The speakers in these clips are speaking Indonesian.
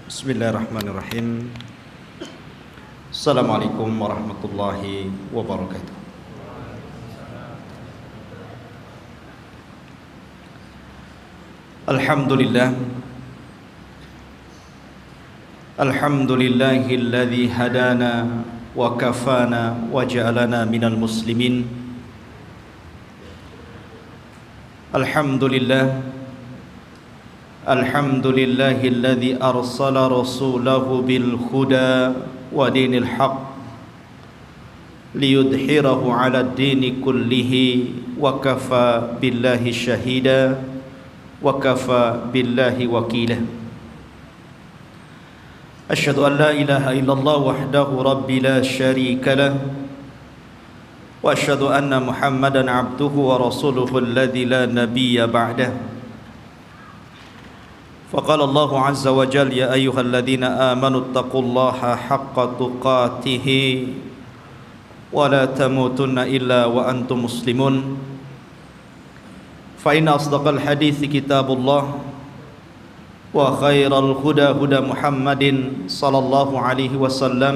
Bismillahirrahmanirrahim. Assalamualaikum warahmatullahi wabarakatuh. Alhamdulillah. Alhamdulillahilladzi hadana wa kafana wa ja'alana minal muslimin. Alhamdulillah. Alhamdulillahilladzi arsala rasulahu bil huda wa dinil haqq liyudhhirahu 'ala ad-dini kullihi wa kafa billahi shahida wa kafa billahi wakila. Asyhadu an la ilaha illallah wahdahu rabbi la syarika lah wa asyhadu anna Muhammadan 'abduhu wa rasuluhu alladzi la nabiyya ba'dahu. فقال الله عز وجل يا أيها الذين آمنوا اتقوا الله حق تقاته ولا تموتن إلا وأنتم مسلمون فإن أصدق الحديث كتاب الله وخير الهدى هدى محمد صلى الله عليه وسلم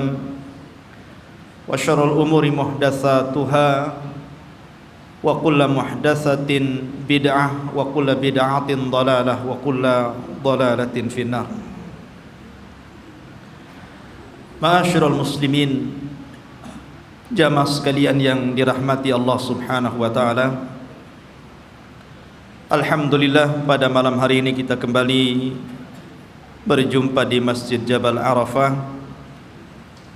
وشر الأمور محدثاتها وكل محدثة بدعة وكل بدعة ضلالة وكل ضلالة في النار. Ma'asyiral muslimin, jamaah sekalian yang dirahmati Allah Subhanahu wa taala. Alhamdulillah, pada malam hari ini kita kembali berjumpa di Masjid Jabal Arafah.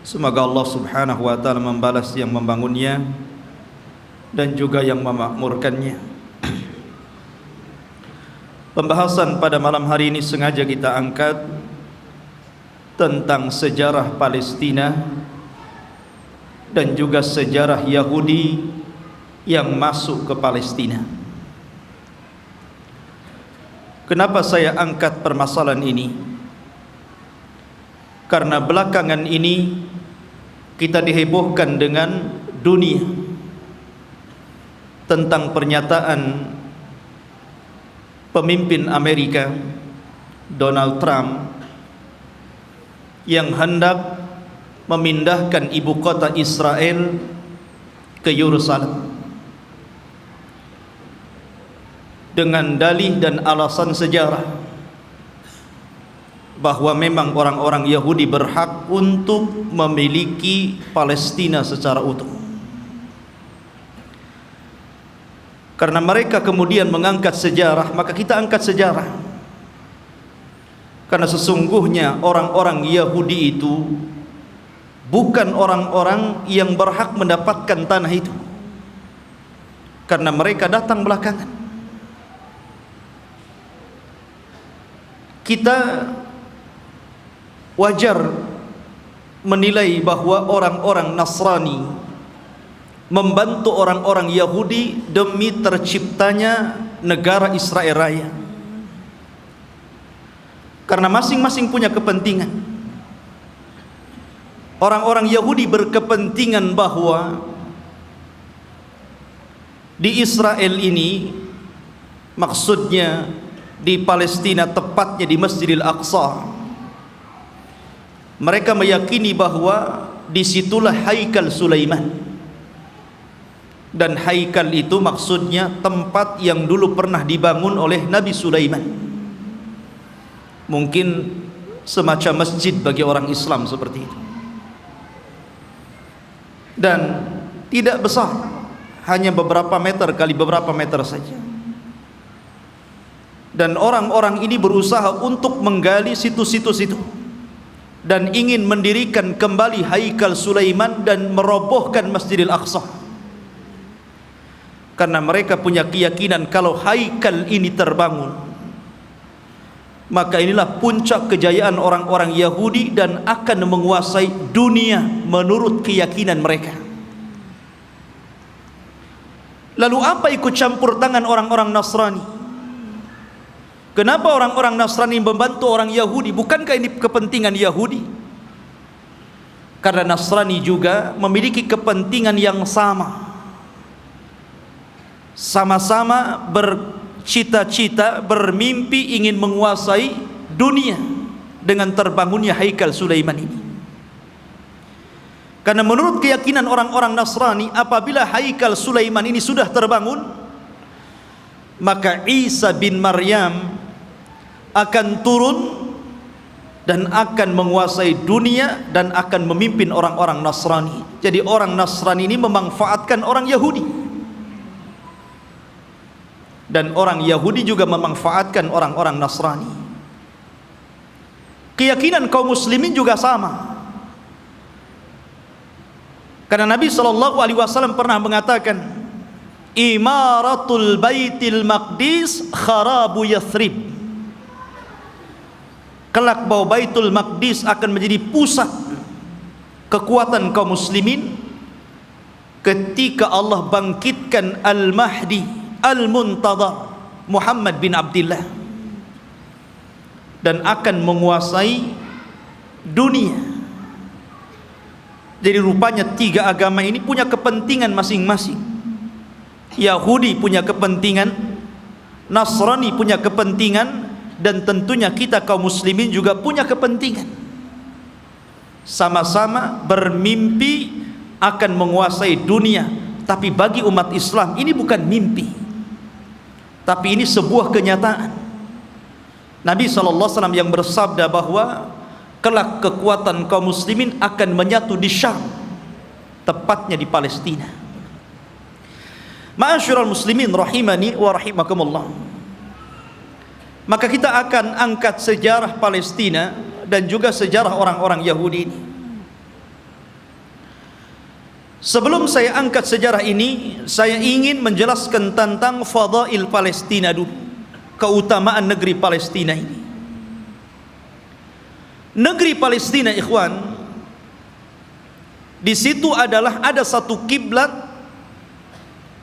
Semoga Allah Subhanahu wa taala membalas yang membangunnya dan juga yang memakmurkannya. Pembahasan pada malam hari ini sengaja kita angkat tentang sejarah Palestina dan juga sejarah Yahudi yang masuk ke Palestina. Kenapa saya angkat permasalahan ini? Karena belakangan ini kita dihebohkan dengan dunia tentang pernyataan pemimpin Amerika Donald Trump yang hendak memindahkan ibu kota Israel ke Yerusalem dengan dalih dan alasan sejarah bahwa memang orang-orang Yahudi berhak untuk memiliki Palestina secara utuh. Karena mereka kemudian mengangkat sejarah, maka kita angkat sejarah. Karena sesungguhnya orang-orang Yahudi itu bukan orang-orang yang berhak mendapatkan tanah itu, karena mereka datang belakangan. Kita wajar menilai bahwa orang-orang Nasrani membantu orang-orang Yahudi demi terciptanya negara Israel Raya, karena masing-masing punya kepentingan. Orang-orang Yahudi berkepentingan bahwa di Israel ini, maksudnya di Palestina, tepatnya di Masjidil Aqsa, mereka meyakini bahwa disitulah Haikal Sulaiman. Dan haikal itu maksudnya tempat yang dulu pernah dibangun oleh Nabi Sulaiman. Mungkin semacam masjid bagi orang Islam seperti itu. Dan tidak besar, hanya beberapa meter kali beberapa meter saja. Dan orang-orang ini berusaha untuk menggali situs-situs itu dan ingin mendirikan kembali Haikal Sulaiman dan merobohkan Masjidil Aqsa. Karena mereka punya keyakinan kalau haikal ini terbangun, maka inilah puncak kejayaan orang-orang Yahudi dan akan menguasai dunia menurut keyakinan mereka. Lalu apa ikut campur tangan orang-orang Nasrani? Kenapa orang-orang Nasrani membantu orang Yahudi? Bukankah ini kepentingan Yahudi? Karena Nasrani juga memiliki kepentingan yang sama. Sama-sama bercita-cita, bermimpi ingin menguasai dunia dengan terbangunnya Haikal Sulaiman ini. Karena menurut keyakinan orang-orang Nasrani, apabila Haikal Sulaiman ini sudah terbangun, maka Isa bin Maryam akan turun dan akan menguasai dunia dan akan memimpin orang-orang Nasrani. Jadi orang Nasrani ini memanfaatkan orang Yahudi, dan orang Yahudi juga memanfaatkan orang-orang Nasrani. Keyakinan kaum muslimin juga sama. Karena Nabi SAW pernah mengatakan, Imaratul Baitil Maqdis kharabu Yathrib. Kelak bahwa Baitul Maqdis akan menjadi pusat kekuatan kaum muslimin ketika Allah bangkitkan Al-Mahdi Al-Muntadhar Muhammad bin Abdullah, dan akan menguasai dunia. Jadi rupanya tiga agama ini punya kepentingan masing-masing. Yahudi punya kepentingan, Nasrani punya kepentingan, dan tentunya kita kaum muslimin juga punya kepentingan. Sama-sama bermimpi akan menguasai dunia. Tapi bagi umat Islam ini bukan mimpi, tapi ini sebuah kenyataan. Nabi SAW yang bersabda bahwa kelak kekuatan kaum muslimin akan menyatu di Syam, tepatnya di Palestina. Ma'asyiral muslimin rahimani wa rahimakumullah. Maka kita akan angkat sejarah Palestina dan juga sejarah orang-orang Yahudi ini. Sebelum saya angkat sejarah ini, saya ingin menjelaskan tentang fadail Palestina dulu, keutamaan negeri Palestina ini. Negeri Palestina, ikhwan, di situ ada satu kiblat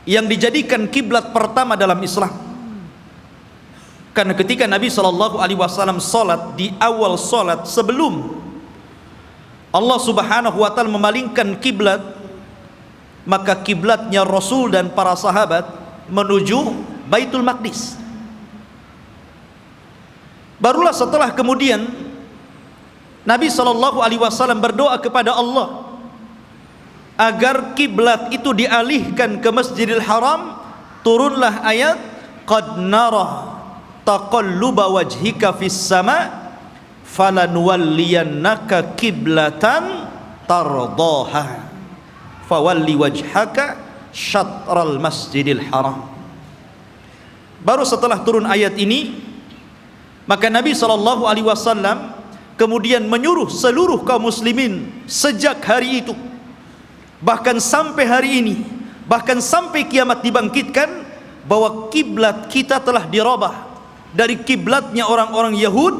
yang dijadikan kiblat pertama dalam Islam. Karena ketika Nabi SAW salat, di awal salat sebelum Allah Subhanahu wa taala memalingkan kiblat, maka kiblatnya Rasul dan para sahabat menuju Baitul Maqdis. Barulah setelah kemudian Nabi SAW berdoa kepada Allah agar kiblat itu dialihkan ke Masjidil Haram. Turunlah ayat, qad nara taqalluba wajhika fis sama falanuwalliyannaka kiblatan tardaha fawalli wajhaka syatral Masjidil Haram. Baru setelah turun ayat ini, maka Nabi SAW kemudian menyuruh seluruh kaum muslimin sejak hari itu, bahkan sampai hari ini, bahkan sampai kiamat dibangkitkan, bahwa kiblat kita telah dirubah dari kiblatnya orang-orang Yahud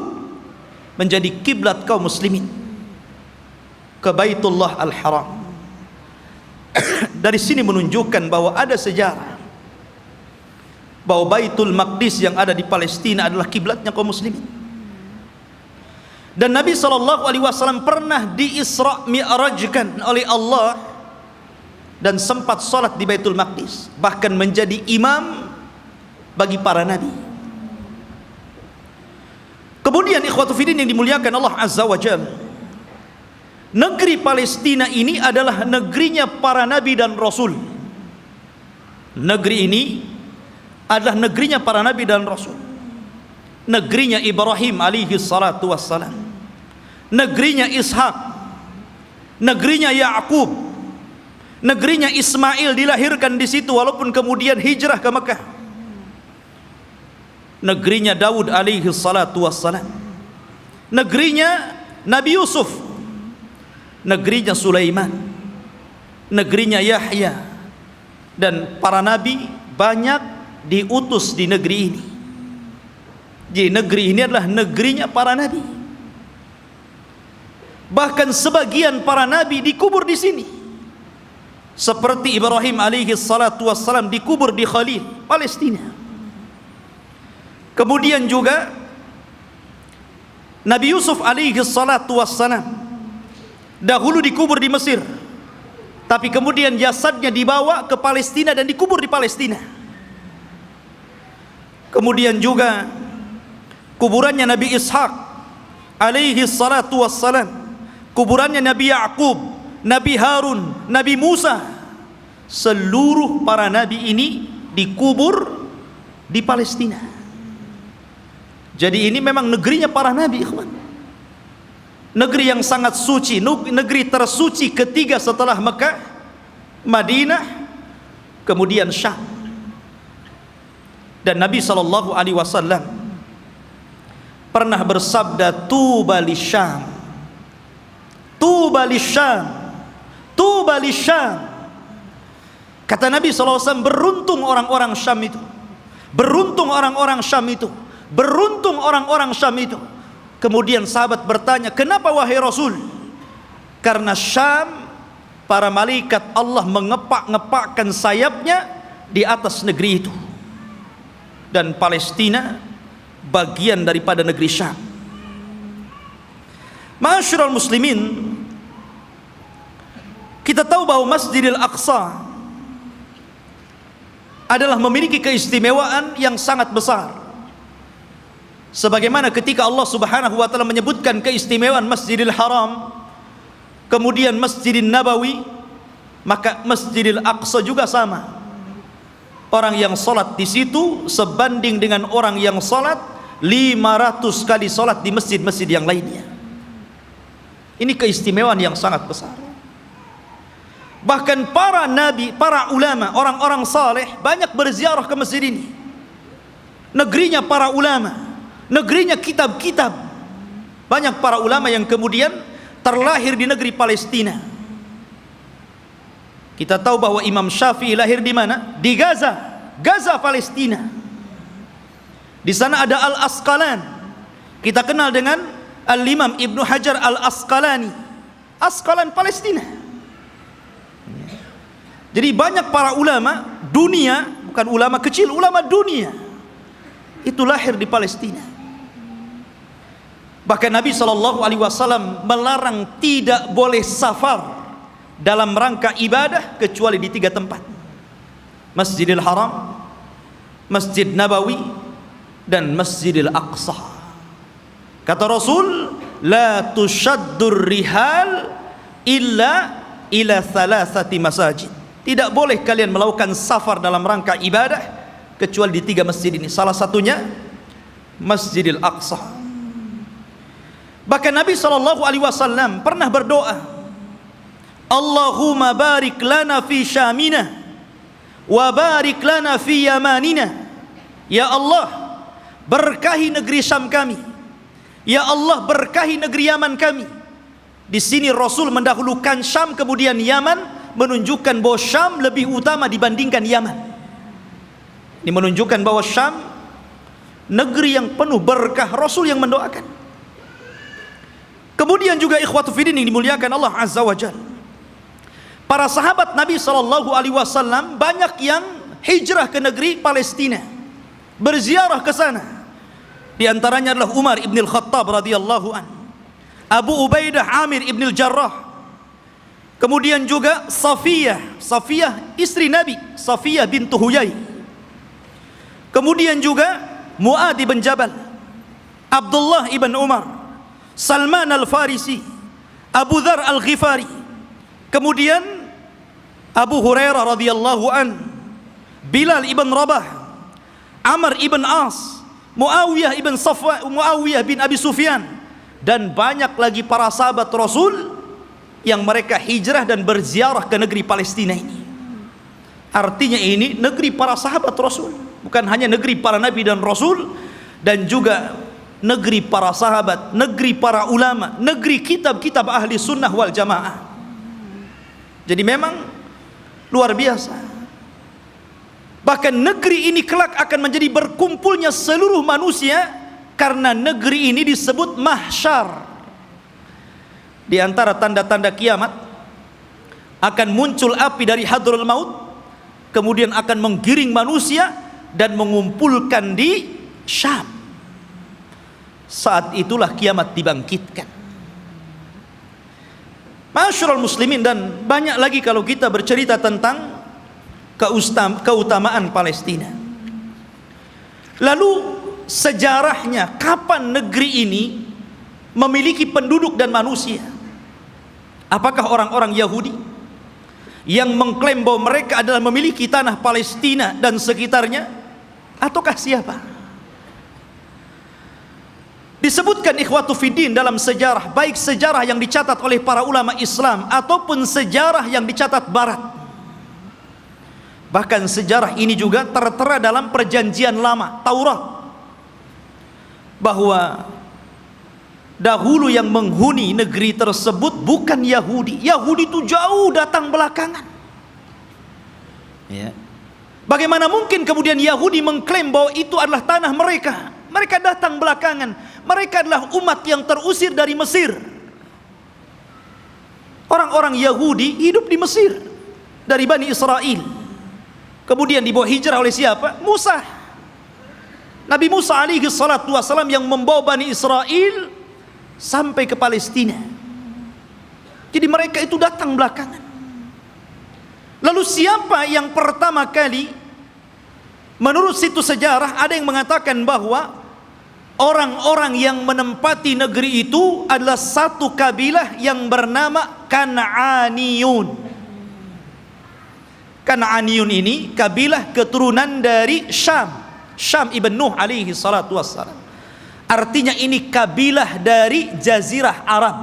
menjadi kiblat kaum muslimin ke Baitullah Al-Haram. Dari sini menunjukkan bahwa ada sejarah bahwa Baitul Maqdis yang ada di Palestina adalah kiblatnya kaum muslimin. Dan Nabi SAW pernah di-Isra' Mi'rajkan oleh Allah dan sempat salat di Baitul Maqdis, bahkan menjadi imam bagi para nabi. Kemudian ikhwatu fiddin yang dimuliakan Allah Azza wa Jalla, negeri Palestina ini adalah negerinya para nabi dan rasul. Negeri ini adalah negerinya para nabi dan rasul. Negerinya Ibrahim alaihi salatu wassalam, negerinya Ishak, negerinya Ya'qub, negerinya Ismail dilahirkan di situ walaupun kemudian hijrah ke Mekah. Negerinya Daud alaihi salatu wassalam, negerinya Nabi Yusuf, negerinya Sulaiman, negerinya Yahya, dan para nabi banyak diutus di negeri ini. Jadi negeri ini adalah negerinya para nabi. Bahkan sebagian para nabi dikubur di sini. Seperti Ibrahim alaihi salatu wassalam dikubur di Khalil, Palestina. Kemudian juga Nabi Yusuf alaihi salatu wassalam dahulu dikubur di Mesir, tapi kemudian jasadnya dibawa ke Palestina dan dikubur di Palestina. Kemudian juga kuburannya Nabi Ishak alaihi salatu wassalam, kuburannya Nabi Ya'qub, Nabi Harun, Nabi Musa, seluruh para nabi ini dikubur di Palestina. Jadi ini memang negerinya para nabi, ikhwan. Negeri yang sangat suci, negeri tersuci ketiga setelah Mekah, Madinah, kemudian Syam. Dan Nabi SAW pernah bersabda, tuba lisyam, tuba lisyam, tuba lisyam. Kata Nabi SAW, beruntung orang-orang Syam itu, beruntung orang-orang Syam itu, beruntung orang-orang Syam itu. Kemudian sahabat bertanya, kenapa wahai Rasul? Karena Syam, para malaikat Allah mengepak-ngepakkan sayapnya di atas negeri itu. Dan Palestina bagian daripada negeri Syam. Ma'asyiral muslimin, kita tahu bahwa Masjidil Aqsa adalah memiliki keistimewaan yang sangat besar. Sebagaimana ketika Allah Subhanahu wa taala menyebutkan keistimewaan Masjidil Haram, kemudian Masjidil Nabawi, maka Masjidil Aqsa juga sama. Orang yang salat di situ sebanding dengan orang yang salat 500 kali salat di masjid-masjid yang lainnya. Ini keistimewaan yang sangat besar. Bahkan para nabi, para ulama, orang-orang saleh banyak berziarah ke masjid ini. Negerinya para ulama, negerinya kitab-kitab. Banyak para ulama yang kemudian terlahir di negeri Palestina. Kita tahu bahwa Imam Syafi'i lahir di mana? Di Gaza, Gaza Palestina. Di sana ada Al-Asqalan. Kita kenal dengan Al-Imam Ibnu Hajar Al-Asqalani, Asqalan Palestina. Jadi banyak para ulama dunia, bukan ulama kecil, ulama dunia, itu lahir di Palestina. Bahkan Nabi SAW melarang tidak boleh safar dalam rangka ibadah kecuali di 3 tempat: Masjidil Haram, Masjid Nabawi, dan Masjidil Aqsa. Kata Rasul, la tushaddur rihal illa ila thalathati masajid. Tidak boleh kalian melakukan safar dalam rangka ibadah kecuali di 3 masjid ini. Salah satunya Masjidil Aqsa. Bahkan Nabi SAW pernah berdoa, Allahumma barik lana fi syamina wa barik lana fi yamanina. Ya Allah, berkahi negeri Syam kami. Ya Allah, berkahi negeri Yaman kami. Di sini Rasul mendahulukan Syam kemudian Yaman, menunjukkan bahwa Syam lebih utama dibandingkan Yaman. Ini menunjukkan bahwa Syam negeri yang penuh berkah, Rasul yang mendoakan. Kemudian juga ikhwatu fiddin yang dimuliakan Allah Azza wa Jalla, para sahabat Nabi SAW banyak yang hijrah ke negeri Palestina, berziarah ke sana. Di antaranya adalah Umar ibn al-Khattab radhiyallahu an, Abu Ubaidah Amir ibn al-Jarrah, kemudian juga Safiyah istri Nabi, Safiyah bintu Huyai, kemudian juga Mu'ad ibn Jabal, Abdullah ibn Umar, Salman al-Farisi, Abu Dhar al-Ghifari, kemudian Abu Hurairah radhiyallahu an, Bilal ibn Rabah, Amr ibn As, Muawiyah ibn Safwan, Muawiyah bin Abi Sufyan, dan banyak lagi para sahabat Rasul yang mereka hijrah dan berziarah ke negeri Palestina ini. Artinya ini negeri para sahabat Rasul, bukan hanya negeri para nabi dan rasul, dan juga negeri para sahabat, negeri para ulama, negeri kitab-kitab ahli sunnah wal jamaah. Jadi memang luar biasa. Bahkan negeri ini kelak akan menjadi berkumpulnya seluruh manusia, karena negeri ini disebut mahsyar. Di antara tanda-tanda kiamat, akan muncul api dari hadrul maut, kemudian akan menggiring manusia dan mengumpulkan di Syam. Saat itulah kiamat dibangkitkan. Ma'asyiral muslimin, dan banyak lagi kalau kita bercerita tentang keutamaan Palestina. Lalu sejarahnya, kapan negeri ini memiliki penduduk dan manusia. Apakah orang-orang Yahudi yang mengklaim bahwa mereka adalah memiliki tanah Palestina dan sekitarnya, ataukah siapa? Disebutkan ikhwatu fiddin dalam sejarah, baik sejarah yang dicatat oleh para ulama Islam ataupun sejarah yang dicatat Barat. Bahkan sejarah ini juga tertera dalam perjanjian lama, Taurat, bahwa dahulu yang menghuni negeri tersebut bukan Yahudi. Yahudi itu jauh datang belakangan. Ya. Bagaimana mungkin kemudian Yahudi mengklaim bahwa itu adalah tanah mereka? Mereka datang belakangan. Mereka adalah umat yang terusir dari Mesir. Orang-orang Yahudi hidup di Mesir dari Bani Israel. Kemudian dibawa hijrah oleh siapa? Musa. Nabi Musa alaihi salatu wassalam yang membawa Bani Israel sampai ke Palestina. Jadi mereka itu datang belakangan. Lalu siapa yang pertama kali, menurut situs sejarah ada yang mengatakan bahwa orang-orang yang menempati negeri itu adalah satu kabilah yang bernama Kan'aniyun. Kan'aniyun ini kabilah keturunan dari Syam, Syam ibn Nuh alaihi salatu wassalam. Artinya ini kabilah dari Jazirah Arab.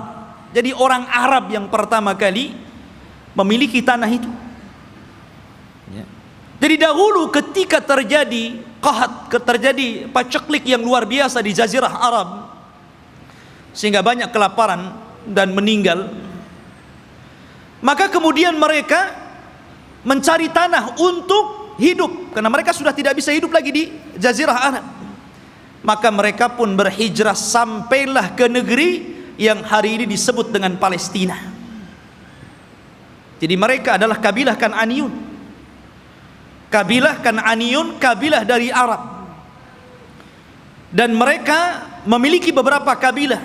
Jadi orang Arab yang pertama kali memiliki tanah itu. Ya. Jadi dahulu ketika terjadi qahat, terjadi paceklik yang luar biasa di Jazirah Arab, sehingga banyak kelaparan dan meninggal, maka kemudian mereka mencari tanah untuk hidup, karena mereka sudah tidak bisa hidup lagi di Jazirah Arab. Maka mereka pun berhijrah sampailah ke negeri yang hari ini disebut dengan Palestina. Jadi mereka adalah kabilah Kan'aniyun. Kabilah Kan'aniyun, kabilah dari Arab. Dan mereka memiliki beberapa kabilah.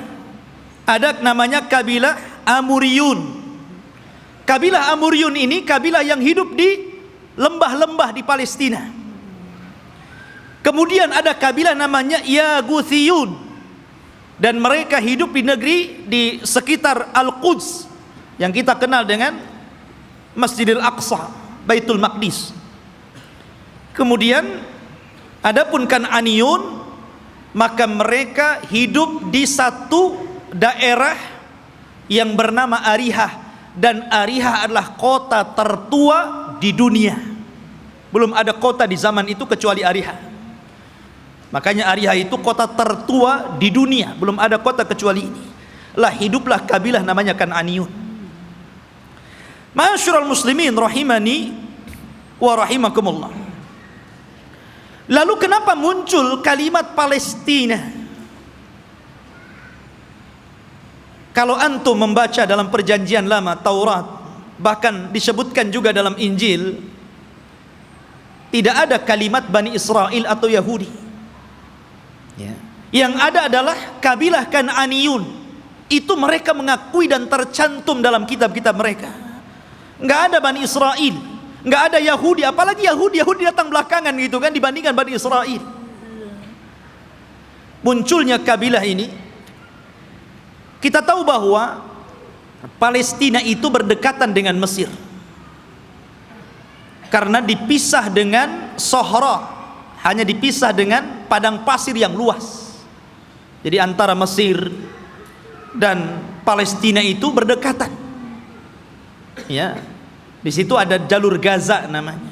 Ada namanya kabilah Amuriyun. Kabilah Amuriyun ini kabilah yang hidup di lembah-lembah di Palestina. Kemudian ada kabilah namanya Yaguthiyun, dan mereka hidup di negeri di sekitar Al-Quds yang kita kenal dengan Masjidil Aqsa, Baitul Maqdis. Kemudian adapun Kan'aniyun, maka mereka hidup di satu daerah yang bernama Arihah, dan Arihah adalah kota tertua di dunia. Belum ada kota di zaman itu kecuali Arihah. Makanya Arihah itu kota tertua di dunia, belum ada kota kecuali ini. Lah hiduplah kabilah namanya Kan'aniyun. Ma'asyiral muslimin rahimani wa rahimakumullah. Lalu kenapa muncul kalimat Palestina? Kalau antum membaca dalam perjanjian lama Taurat, bahkan disebutkan juga dalam Injil, tidak ada kalimat Bani Israel atau Yahudi. Ya. Yang ada adalah kabilah Kan'aniyun. Itu mereka mengakui dan tercantum dalam kitab-kitab mereka. Nggak ada Bani Israel, nggak ada Yahudi. Apalagi Yahudi datang belakangan gitu kan dibandingkan Bani Israel. Munculnya kabilah ini, kita tahu bahwa Palestina itu berdekatan dengan Mesir, karena dipisah dengan Sohra, hanya dipisah dengan padang pasir yang luas. Jadi antara Mesir dan Palestina itu berdekatan. Ya, di situ ada jalur Gaza namanya.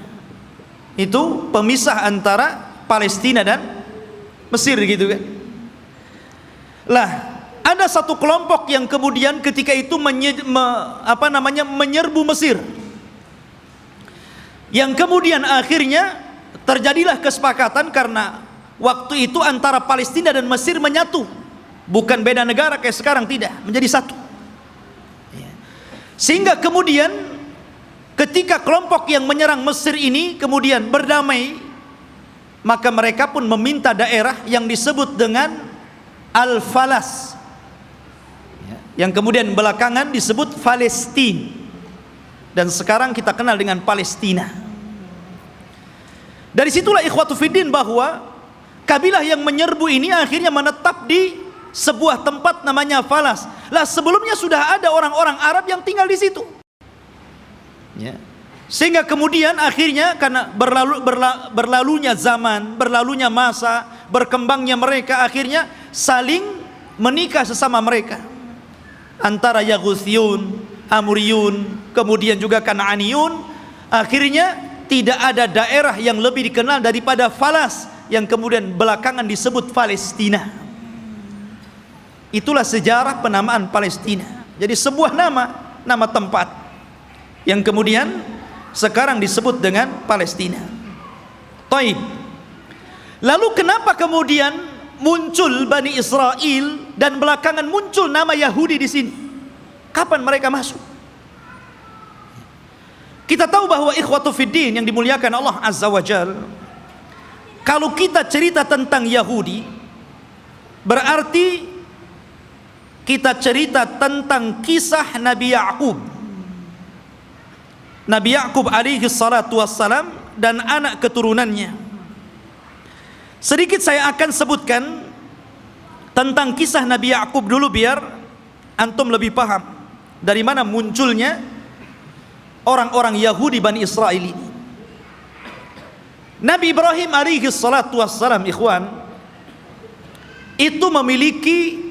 Itu pemisah antara Palestina dan Mesir gitu kan. Lah, ada satu kelompok yang kemudian ketika itu menyerbu Mesir. Yang kemudian akhirnya terjadilah kesepakatan, karena waktu itu antara Palestina dan Mesir menyatu, bukan beda negara kayak sekarang, tidak, menjadi satu. Sehingga kemudian ketika kelompok yang menyerang Mesir ini kemudian berdamai, maka mereka pun meminta daerah yang disebut dengan Al-Falas, yang kemudian belakangan disebut Palestina, dan sekarang kita kenal dengan Palestina. Dari situlah ikhwatu fiddin bahwa kabilah yang menyerbu ini akhirnya menetap di sebuah tempat namanya Falas. Lah sebelumnya sudah ada orang-orang Arab yang tinggal di situ. Ya. Sehingga kemudian akhirnya karena berlalunya zaman, berlalunya masa, berkembangnya mereka, akhirnya saling menikah sesama mereka. Antara Yaghuthiyun, Amuriyun, kemudian juga Kan'aniyun. Akhirnya tidak ada daerah yang lebih dikenal daripada Falas, yang kemudian belakangan disebut Palestina. Itulah sejarah penamaan Palestina. Jadi sebuah nama tempat yang kemudian sekarang disebut dengan Palestina. Taib. Lalu kenapa kemudian muncul Bani Israel dan belakangan muncul nama Yahudi di sini? Kapan mereka masuk? Kita tahu bahwa ikhwatu fiddin yang dimuliakan Allah Azza wa Jal, kalau kita cerita tentang Yahudi, berarti kita cerita tentang kisah Nabi Ya'qub. Nabi Ya'qub alaihi salatu wassalam dan anak keturunannya. Sedikit saya akan sebutkan tentang kisah Nabi Ya'qub dulu biar antum lebih paham dari mana munculnya orang-orang Yahudi Bani Israel ini. Nabi Ibrahim alaihi salatu wassalam, ikhwan, itu memiliki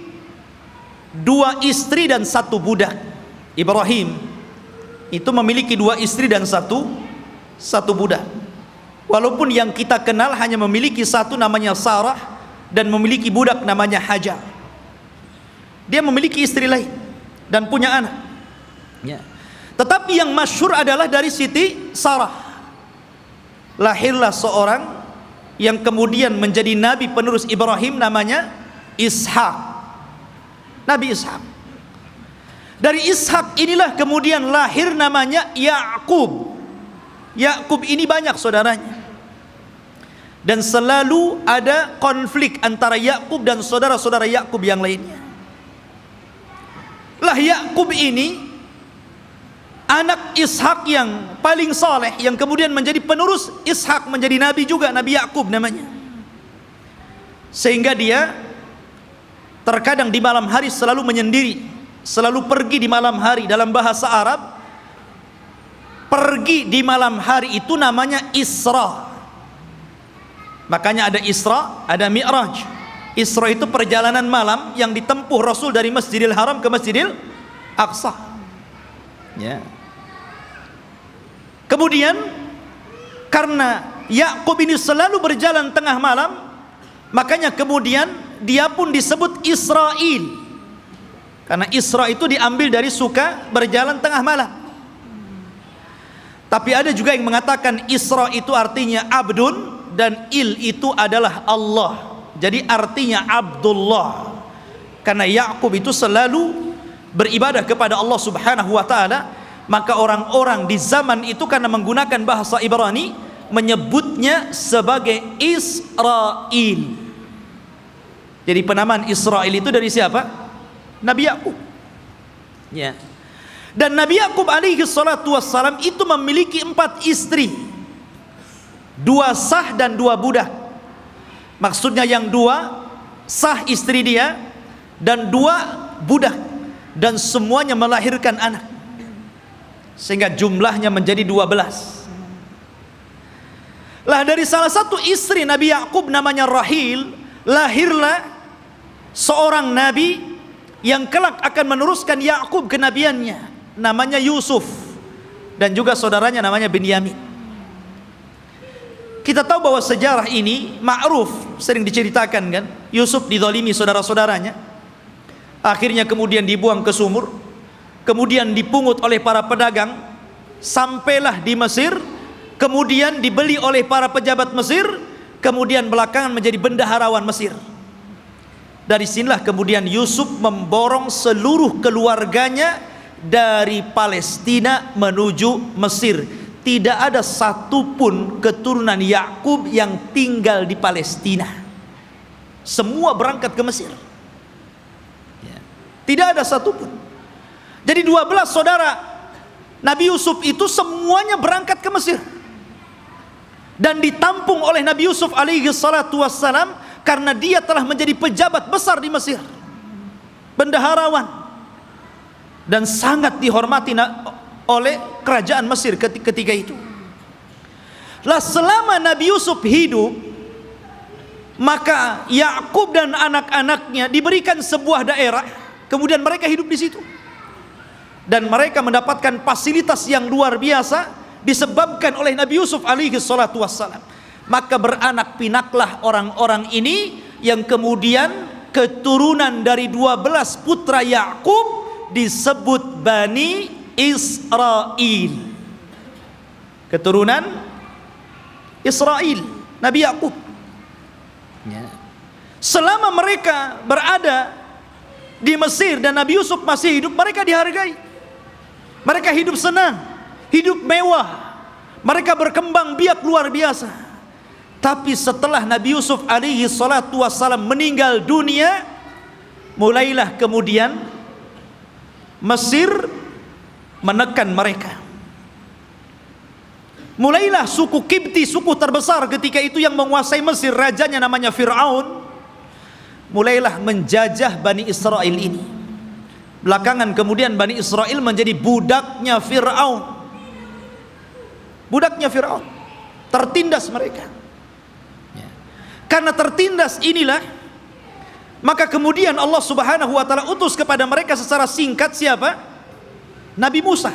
2 istri dan 1 budak. Ibrahim itu memiliki 2 istri dan 1 budak. Walaupun yang kita kenal hanya memiliki 1 namanya Sarah dan memiliki budak namanya Hajar. Dia memiliki istri lain dan punya anak. Ya. Tetapi yang masyhur adalah dari Siti Sarah. Lahirlah seorang yang kemudian menjadi nabi penerus Ibrahim, namanya Ishak. Nabi Ishak. Dari Ishak inilah kemudian lahir namanya Ya'qub. Ya'qub ini banyak saudaranya, dan selalu ada konflik antara Ya'qub dan saudara-saudara Ya'qub yang lainnya. Lah Ya'qub ini anak Ishak yang paling saleh, yang kemudian menjadi penerus Ishak, menjadi nabi juga, Nabi Ya'qub namanya. Sehingga dia terkadang di malam hari selalu menyendiri, selalu pergi di malam hari. Dalam bahasa Arab, pergi di malam hari itu namanya Isra. Makanya ada Isra, ada Mi'raj. Isra itu perjalanan malam yang ditempuh Rasul dari Masjidil Haram ke Masjidil Aqsa. Ya. Kemudian karena Ya'qub ini selalu berjalan tengah malam, makanya kemudian dia pun disebut Israel. Karena Isra itu diambil dari suka berjalan tengah malam. Tapi ada juga yang mengatakan Isra itu artinya abdun dan il itu adalah Allah. Jadi artinya Abdullah. Karena Ya'qub itu selalu beribadah kepada Allah Subhanahu wa taala, maka orang-orang di zaman itu karena menggunakan bahasa Ibrani menyebutnya sebagai Israel. Jadi penamaan Israel itu dari siapa? Nabi Ya'qub. Ya. Dan Nabi Ya'qub alaihi salatu wassalam itu memiliki 4 istri, 2 sah dan 2 budak. Maksudnya yang 2 sah istri dia dan 2 budak, dan semuanya melahirkan anak, sehingga jumlahnya menjadi 12. Lah dari salah satu istri Nabi Ya'qub namanya Rahil, lahirlah seorang nabi yang kelak akan meneruskan Ya'qub kenabiannya, namanya Yusuf, dan juga saudaranya namanya Binyamin. Kita tahu bahwa sejarah ini ma'ruf, sering diceritakan kan. Yusuf dizalimi saudara-saudaranya, akhirnya kemudian dibuang ke sumur, kemudian dipungut oleh para pedagang, sampailah di Mesir, kemudian dibeli oleh para pejabat Mesir, kemudian belakangan menjadi bendaharawan Mesir. Dari sinilah kemudian Yusuf memborong seluruh keluarganya dari Palestina menuju Mesir. Tidak ada satupun keturunan Ya'qub yang tinggal di Palestina. Semua berangkat ke Mesir. Tidak ada satupun. Jadi 12 saudara Nabi Yusuf itu semuanya berangkat ke Mesir, dan ditampung oleh Nabi Yusuf alaihi salatu wassalam karena dia telah menjadi pejabat besar di Mesir. bendaharawan dan sangat dihormati oleh kerajaan Mesir ketika itu. Lah selama Nabi Yusuf hidup, maka Yakub dan anak-anaknya diberikan sebuah daerah, kemudian mereka hidup di situ. Dan mereka mendapatkan fasilitas yang luar biasa disebabkan oleh Nabi Yusuf alaihi salatu wassalam. Maka beranak pinaklah orang-orang ini yang kemudian keturunan dari 12 putra Yakub disebut Bani Israel. Keturunan Israel, Nabi Yakub. Selama mereka berada di Mesir dan Nabi Yusuf masih hidup, mereka dihargai. Mereka hidup senang, hidup mewah, mereka berkembang biak luar biasa. Tapi setelah Nabi Yusuf alaihi salatu wassalam meninggal dunia, mulailah kemudian Mesir menekan mereka. Mulailah suku Kipti, suku terbesar ketika itu yang menguasai Mesir, rajanya namanya Fir'aun, mulailah menjajah Bani Israel ini. Belakangan kemudian Bani Israel menjadi budaknya Fir'aun. Budaknya Fir'aun, tertindas mereka. Karena tertindas inilah, maka kemudian Allah subhanahu wa ta'ala utus kepada mereka secara singkat siapa? Nabi Musa.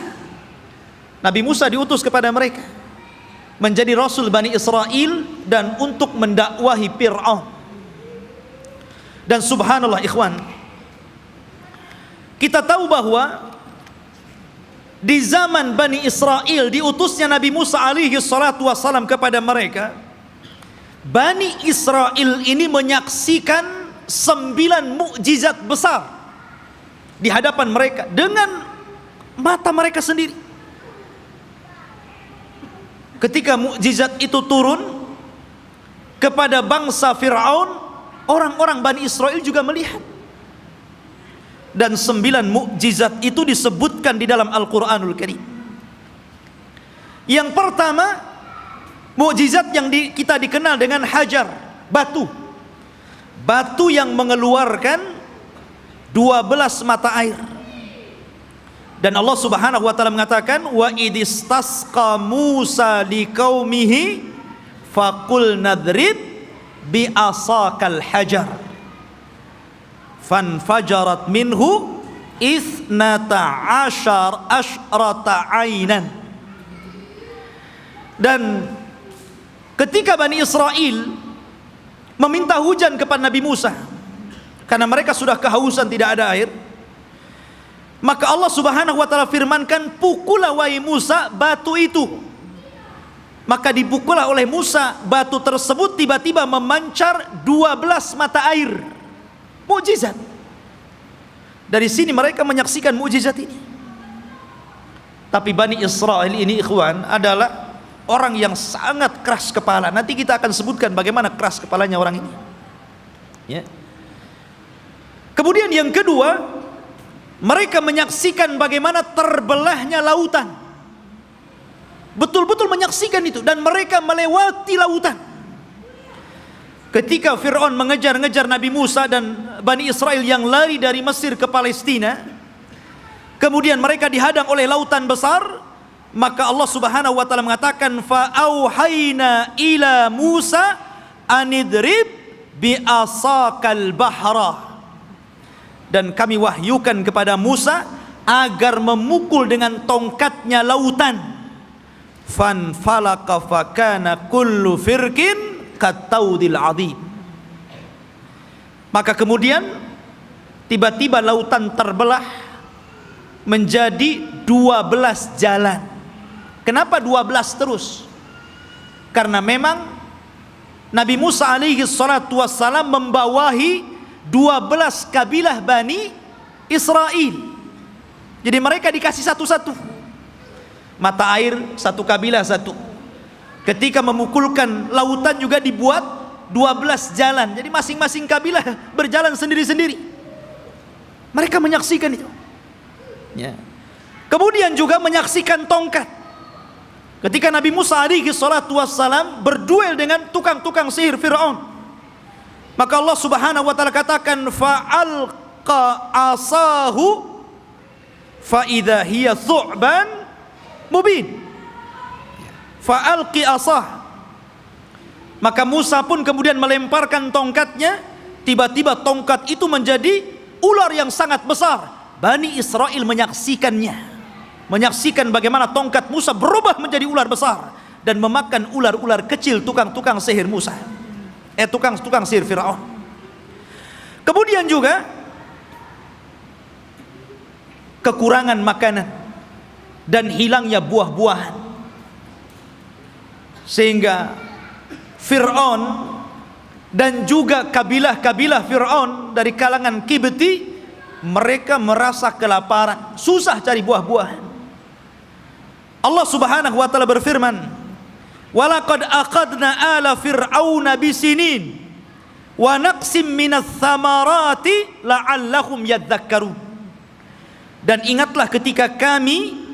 Nabi Musa diutus kepada mereka menjadi Rasul Bani Israel dan untuk mendakwahi Fir'aun. Dan subhanallah ikhwan, kita tahu bahwa di zaman Bani Israel diutusnya Nabi Musa alaihi salatu wassalam kepada mereka, Bani Israel ini menyaksikan 9 mukjizat besar di hadapan mereka dengan mata mereka sendiri. Ketika mukjizat itu turun kepada bangsa Fir'aun, orang-orang Bani Israel juga melihat. Dan 9 mukjizat itu disebutkan di dalam Al-Quranul Karim. Yang pertama, mukjizat yang kita dikenal dengan hajar, batu. Batu yang mengeluarkan 12 mata air. Dan Allah subhanahu wa ta'ala mengatakan, wa idistasqa Musa liqaumihi faqul nadrib bi'asakal hajar fanfajarat minhu ithnata asyrata ainan. Dan ketika Bani Israel meminta hujan kepada Nabi Musa karena mereka sudah kehausan, tidak ada air, maka Allah subhanahu wa ta'ala firmankan, pukullah wahai Musa batu itu. Maka dipukullah oleh Musa batu tersebut, tiba-tiba memancar 12 mata air. Mukjizat. Dari sini mereka menyaksikan mukjizat ini. Tapi Bani Israel ini ikhwan adalah orang yang sangat keras kepala. Nanti kita akan sebutkan bagaimana keras kepalanya orang ini. Ya. Kemudian yang kedua, mereka menyaksikan bagaimana terbelahnya lautan. Betul-betul menyaksikan itu, dan mereka melewati lautan. Ketika Fir'aun mengejar-ngejar Nabi Musa dan Bani Israel yang lari dari Mesir ke Palestina, kemudian mereka dihadang oleh lautan besar, maka Allah subhanahu wa ta'ala mengatakan, fa'auhayna ila Musa anidrib bi'asakal bahra. Dan kami wahyukan kepada Musa agar memukul dengan tongkatnya lautan. Fanfalaka fakana kullu firkin kataudil adhim. Maka kemudian tiba-tiba lautan terbelah menjadi 12 jalan. Kenapa 12 terus? Karena memang Nabi Musa alaihi salatu wassalam membawahi 12 kabilah Bani Israel. Jadi mereka dikasih satu-satu mata air, satu kabilah satu. Ketika memukulkan lautan juga dibuat 12 jalan. Jadi masing-masing kabilah berjalan sendiri-sendiri. Mereka menyaksikan itu. Ya. Kemudian juga menyaksikan tongkat. Ketika Nabi Musa alaihi salatu wassalam berduel dengan tukang-tukang sihir Fir'aun, maka Allah subhanahu wa ta'ala katakan, alqa asahu fa idza hiya thu'ban mubin. Fa alqi asah. Maka Musa pun kemudian melemparkan tongkatnya, tiba-tiba tongkat itu menjadi ular yang sangat besar. Bani Israel menyaksikannya, menyaksikan bagaimana tongkat Musa berubah menjadi ular besar dan memakan ular-ular kecil tukang-tukang sihir Musa, tukang-tukang sihir Firaun. Kemudian juga kekurangan makanan dan hilangnya buah-buahan, sehingga Fir'aun dan juga kabilah-kabilah Fir'aun dari kalangan Kibti, mereka merasa kelaparan, susah cari buah-buahan. Allah Subhanahu wa taala berfirman, "Walaqad aqadna ala fir'auna bisinin wa naqsim minats thamarati la'allahum yadhakkarun." Dan ingatlah ketika kami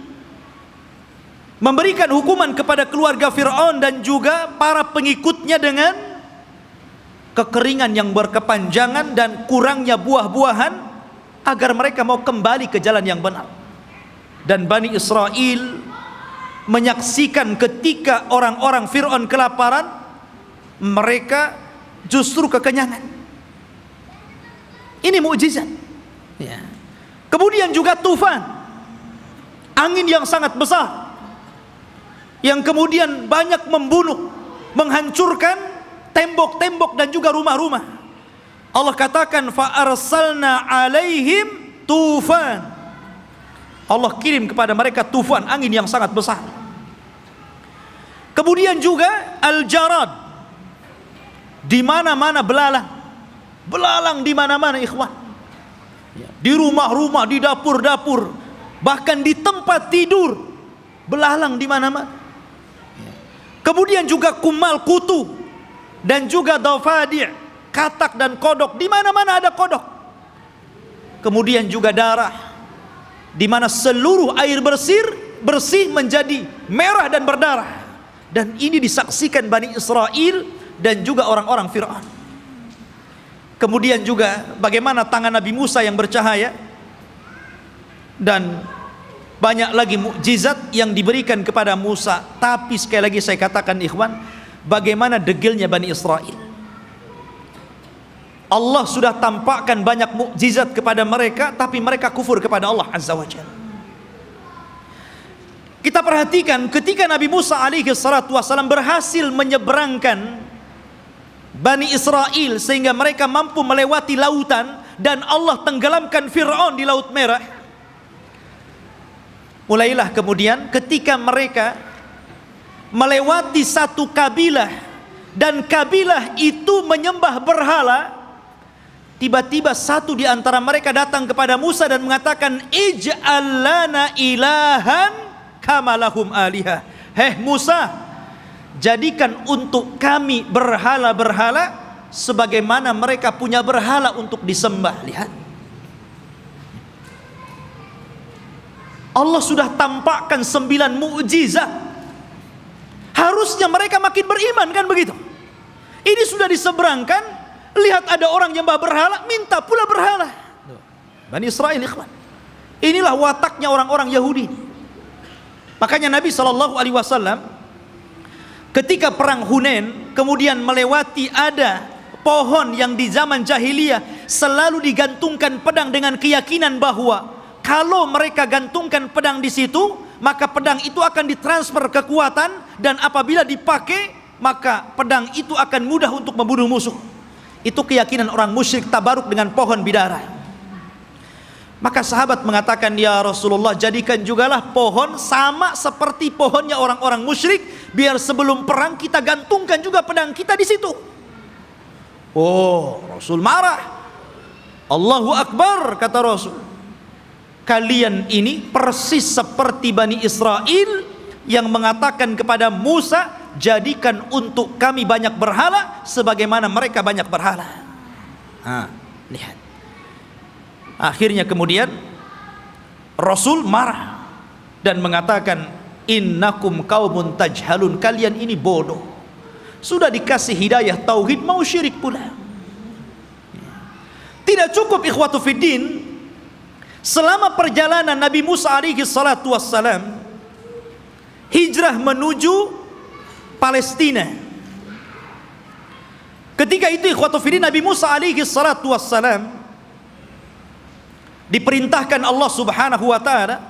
memberikan hukuman kepada keluarga Fir'aun dan juga para pengikutnya dengan kekeringan yang berkepanjangan dan kurangnya buah-buahan, agar mereka mau kembali ke jalan yang benar. Dan Bani Israel menyaksikan ketika orang-orang Fir'aun kelaparan, mereka justru kekenyangan. Ini mukjizat. Ya. Kemudian juga tufan, angin yang sangat besar, yang kemudian banyak membunuh, menghancurkan tembok-tembok dan juga rumah-rumah. Allah katakan fa arsalna alaihim tufan. Allah kirim kepada mereka tufan, angin yang sangat besar. Kemudian juga al-jarad, di mana-mana belalang. Belalang di mana-mana, ikhwan. Di rumah-rumah, di dapur-dapur, bahkan di tempat tidur, belalang di mana-mana. Kemudian juga kumal kutu dan juga dafadi', katak dan kodok, di mana-mana ada kodok. Kemudian juga darah, di mana seluruh air bersih menjadi merah dan berdarah. Dan ini disaksikan Bani Israel dan juga orang-orang Fir'aun. Kemudian juga bagaimana tangan Nabi Musa yang bercahaya, dan banyak lagi mukjizat yang diberikan kepada Musa. Tapi sekali lagi saya katakan, ikhwan, bagaimana degilnya Bani Israel. Allah sudah tampakkan banyak mukjizat kepada mereka, tapi mereka kufur kepada Allah Azza wa Jalla. Kita perhatikan ketika Nabi Musa alaihi salatu wasallam berhasil menyeberangkan Bani Israel sehingga mereka mampu melewati lautan dan Allah tenggelamkan Fir'aun di Laut Merah. Mulailah kemudian ketika mereka melewati satu kabilah dan kabilah itu menyembah berhala, tiba-tiba satu di antara mereka datang kepada Musa dan mengatakan, ij'al lana ilahan kama lahum alihah. Heh Musa, jadikan untuk kami berhala-berhala sebagaimana mereka punya berhala untuk disembah. Lihat, Allah sudah tampakkan 9 mukjizat. Harusnya mereka makin beriman, kan begitu? Ini sudah diseberangkan, lihat ada orang nyembah berhala, minta pula berhala. Bani Israel, ikhwan. Inilah wataknya orang-orang Yahudi. Makanya Nabi SAW ketika perang Hunain kemudian melewati ada pohon yang di zaman jahiliyah selalu digantungkan pedang dengan keyakinan bahwa kalau mereka gantungkan pedang di situ, maka pedang itu akan ditransfer kekuatan, dan apabila dipakai maka pedang itu akan mudah untuk membunuh musuh. Itu keyakinan orang musyrik tabaruk dengan pohon bidara. Maka sahabat mengatakan, ya Rasulullah, jadikan jugalah pohon sama seperti pohonnya orang-orang musyrik, biar sebelum perang kita gantungkan juga pedang kita di situ. Oh, Rasul marah. Allahu Akbar, kata Rasul. Kalian ini persis seperti Bani Israel yang mengatakan kepada Musa, jadikan untuk kami banyak berhala sebagaimana mereka banyak berhala. Lihat. Akhirnya kemudian Rasul marah dan mengatakan, innakum qaumun tajhalun, kalian ini bodoh. Sudah dikasih hidayah tauhid mau syirik pula. Tidak cukup ikhwatu fiddin, selama perjalanan Nabi Musa alaihi salatu wassalam hijrah menuju Palestina. Ketika itu ikhwatu fiddin, Nabi Musa alaihi salatu wassalam diperintahkan Allah Subhanahu wa taala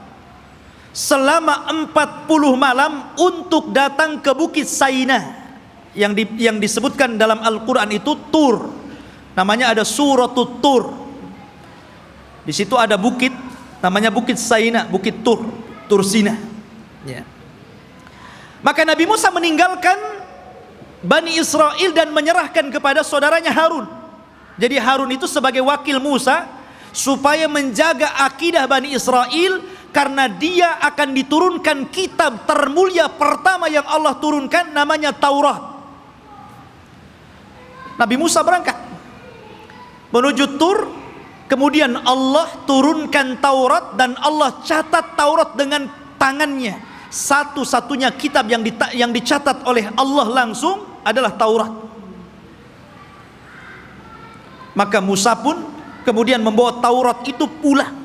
selama 40 malam untuk datang ke Bukit Saina yang disebutkan dalam Al-Qur'an itu Tur. Namanya ada Suratul Tur. Di situ ada bukit namanya Bukit Saina, Bukit Tur, Tur Sina. Ya. Maka Nabi Musa meninggalkan Bani Israel dan menyerahkan kepada saudaranya Harun. Jadi Harun itu sebagai wakil Musa supaya menjaga akidah Bani Israel, karena dia akan diturunkan kitab termulia pertama yang Allah turunkan, namanya Taurat. Nabi Musa berangkat menuju Tur, kemudian Allah turunkan Taurat dan Allah catat Taurat dengan tangannya. Satu-satunya kitab yang dicatat oleh Allah langsung adalah Taurat. Maka Musa pun kemudian membawa Taurat itu pulang.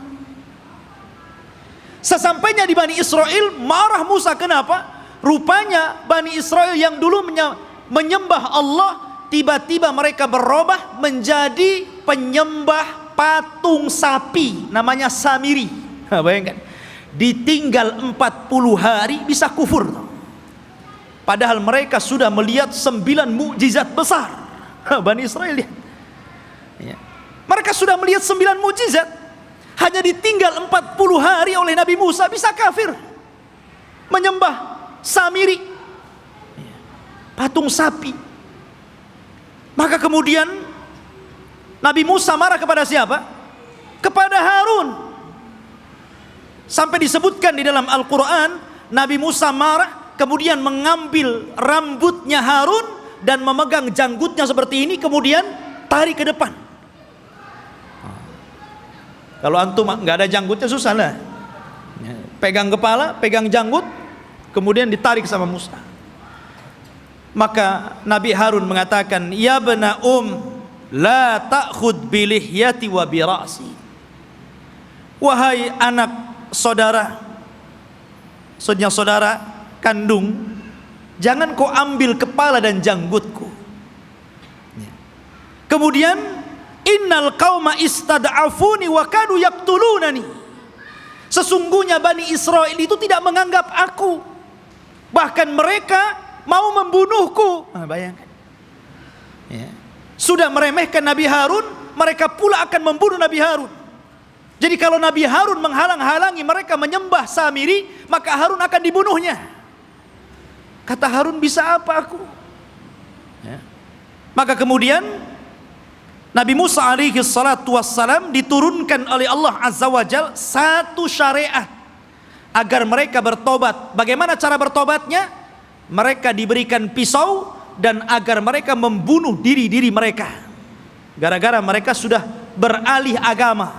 Sesampainya di Bani Israel, marah Musa. Kenapa? Rupanya Bani Israel yang dulu menyembah Allah, tiba-tiba mereka berubah menjadi penyembah patung sapi, namanya Samiri. Bayangkan, ditinggal 40 hari bisa kufur. Padahal mereka sudah melihat 9 mukjizat besar. Bani Israel lihat. Ya. Mereka sudah melihat 9 mukjizat, hanya ditinggal 40 hari oleh Nabi Musa bisa kafir. Menyembah Samiri, patung sapi. Maka kemudian Nabi Musa marah kepada siapa? Kepada Harun. Sampai disebutkan di dalam Al-Quran, Nabi Musa marah, kemudian mengambil rambutnya Harun dan memegang janggutnya seperti ini, kemudian tarik ke depan. Kalau antum nggak ada janggutnya susah lah. Pegang kepala, pegang janggut, kemudian ditarik sama Musa. Maka Nabi Harun mengatakan, ya bena la ta'khud bilihyati wa birasi. Wahai anak saudara, saudara kandung, jangan kau ambil kepala dan janggutku. Kemudian, innal qauma istad'afuni wa kanu yaqtulunani. Sesungguhnya Bani Israel itu tidak menganggap aku, bahkan mereka mau membunuhku. Bayangkan. Ya. Sudah meremehkan Nabi Harun, mereka pula akan membunuh Nabi Harun. Jadi kalau Nabi Harun menghalang-halangi mereka menyembah Samiri, maka Harun akan dibunuhnya. Kata Harun, bisa apa aku? Ya. Maka kemudian Nabi Musa alaihi salatu wassalam diturunkan oleh Allah Azza wa Jal satu syariat agar mereka bertobat. Bagaimana cara bertobatnya? Mereka diberikan pisau dan agar mereka membunuh diri-diri mereka. Gara-gara mereka sudah beralih agama,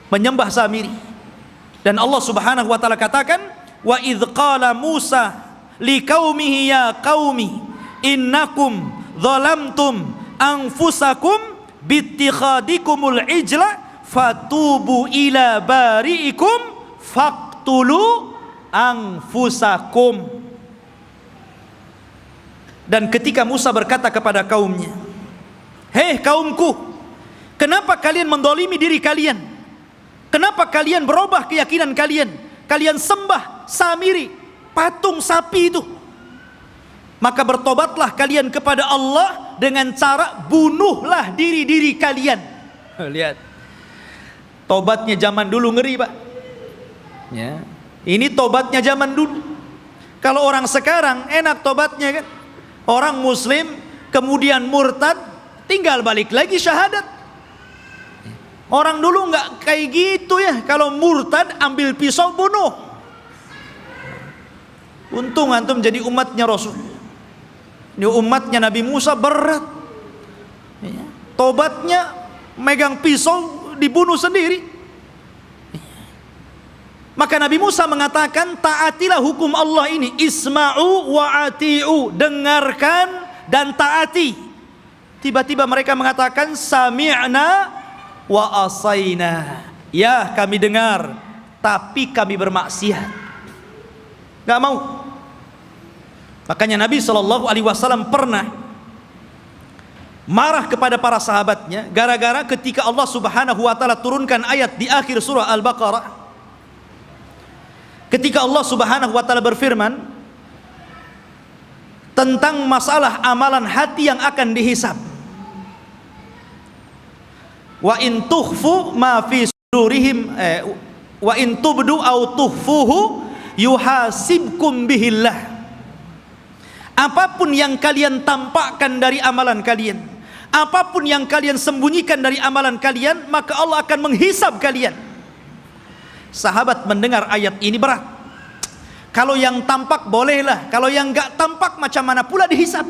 menyembah Samiri. Dan Allah Subhanahu wa taala katakan, wa idz qala Musa liqaumihi ya qaumi innakum zalamtum anfusakum bittikhadikumul ijla fatubu ila bari'ikum faqtulu anfusakum. Dan ketika Musa berkata kepada kaumnya, hei kaumku, kenapa kalian mendolimi diri kalian? Kenapa kalian berubah keyakinan kalian? Kalian sembah Samiri, patung sapi itu. Maka bertobatlah kalian kepada Allah dengan cara bunuhlah diri-diri kalian. Lihat, tobatnya zaman dulu ngeri, Pak. Ya, ini tobatnya zaman dulu. Kalau orang sekarang enak tobatnya kan. Orang muslim kemudian murtad, tinggal balik lagi syahadat. Orang dulu nggak kayak gitu ya. Kalau murtad ambil pisau bunuh. Untung antum jadi umatnya Rasul. Ini umatnya Nabi Musa berat. Tobatnya megang pisau dibunuh sendiri. Maka Nabi Musa mengatakan, taatilah hukum Allah ini, isma'u wa ati'u, dengarkan dan taati. tiba-tiba mereka mengatakan sami'na wa asaina. Ya, kami dengar, tapi kami bermaksiat. Gak mau. Makanya Nabi SAW pernah marah kepada para sahabatnya gara-gara ketika Allah Subhanahu wa taala turunkan ayat di akhir surah Al-Baqarah, ketika Allah Subhanahu wa taala berfirman tentang masalah amalan hati yang akan dihisab. Wa in tukhfu ma fi sudurihim wa in tubdu au tukhfuhu yuhasibkum bihillah. Apapun yang kalian tampakkan dari amalan kalian, apapun yang kalian sembunyikan dari amalan kalian, maka Allah akan menghisab kalian. Sahabat mendengar ayat ini berat. Kalau yang tampak bolehlah, kalau yang enggak tampak macam mana pula dihisab.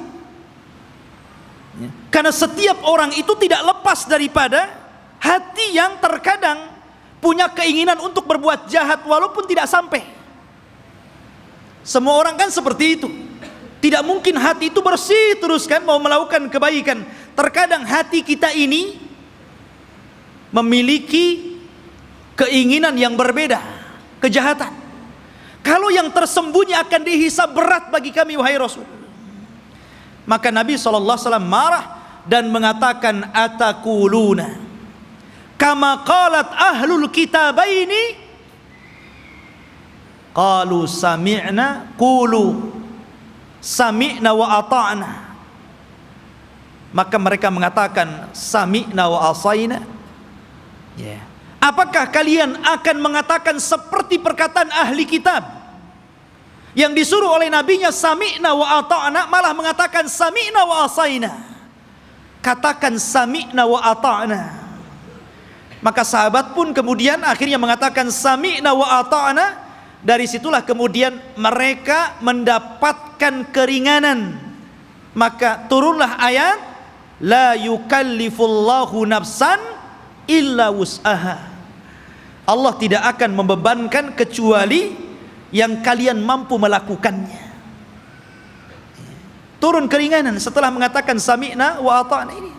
Karena setiap orang itu tidak lepas daripada hati yang terkadang punya keinginan untuk berbuat jahat walaupun tidak sampai. Semua orang kan seperti itu. Tidak mungkin hati itu bersih terus kan mau melakukan kebaikan. Terkadang hati kita ini memiliki keinginan yang berbeda, kejahatan. Kalau yang tersembunyi akan dihisab berat bagi kami wahai Rasul. Maka Nabi SAW marah dan mengatakan atakuluna kama qalat ahlul kitabaini qalu sami'na qulu sami'na wa ata'na. Maka mereka mengatakan sami'na wa asaina. Apakah kalian akan mengatakan seperti perkataan ahli kitab yang disuruh oleh nabinya sami'na wa ata'na, malah mengatakan sami'na wa asaina? Katakan sami'na wa ata'na. Maka sahabat pun kemudian akhirnya mengatakan sami'na wa ata'na. Dari situlah kemudian mereka mendapatkan keringanan. Maka turunlah ayat la yukallifullahu nafsan illa wus'aha. Allah tidak akan membebankan kecuali yang kalian mampu melakukannya. Turun keringanan setelah mengatakan sami'na wa ata'na ini.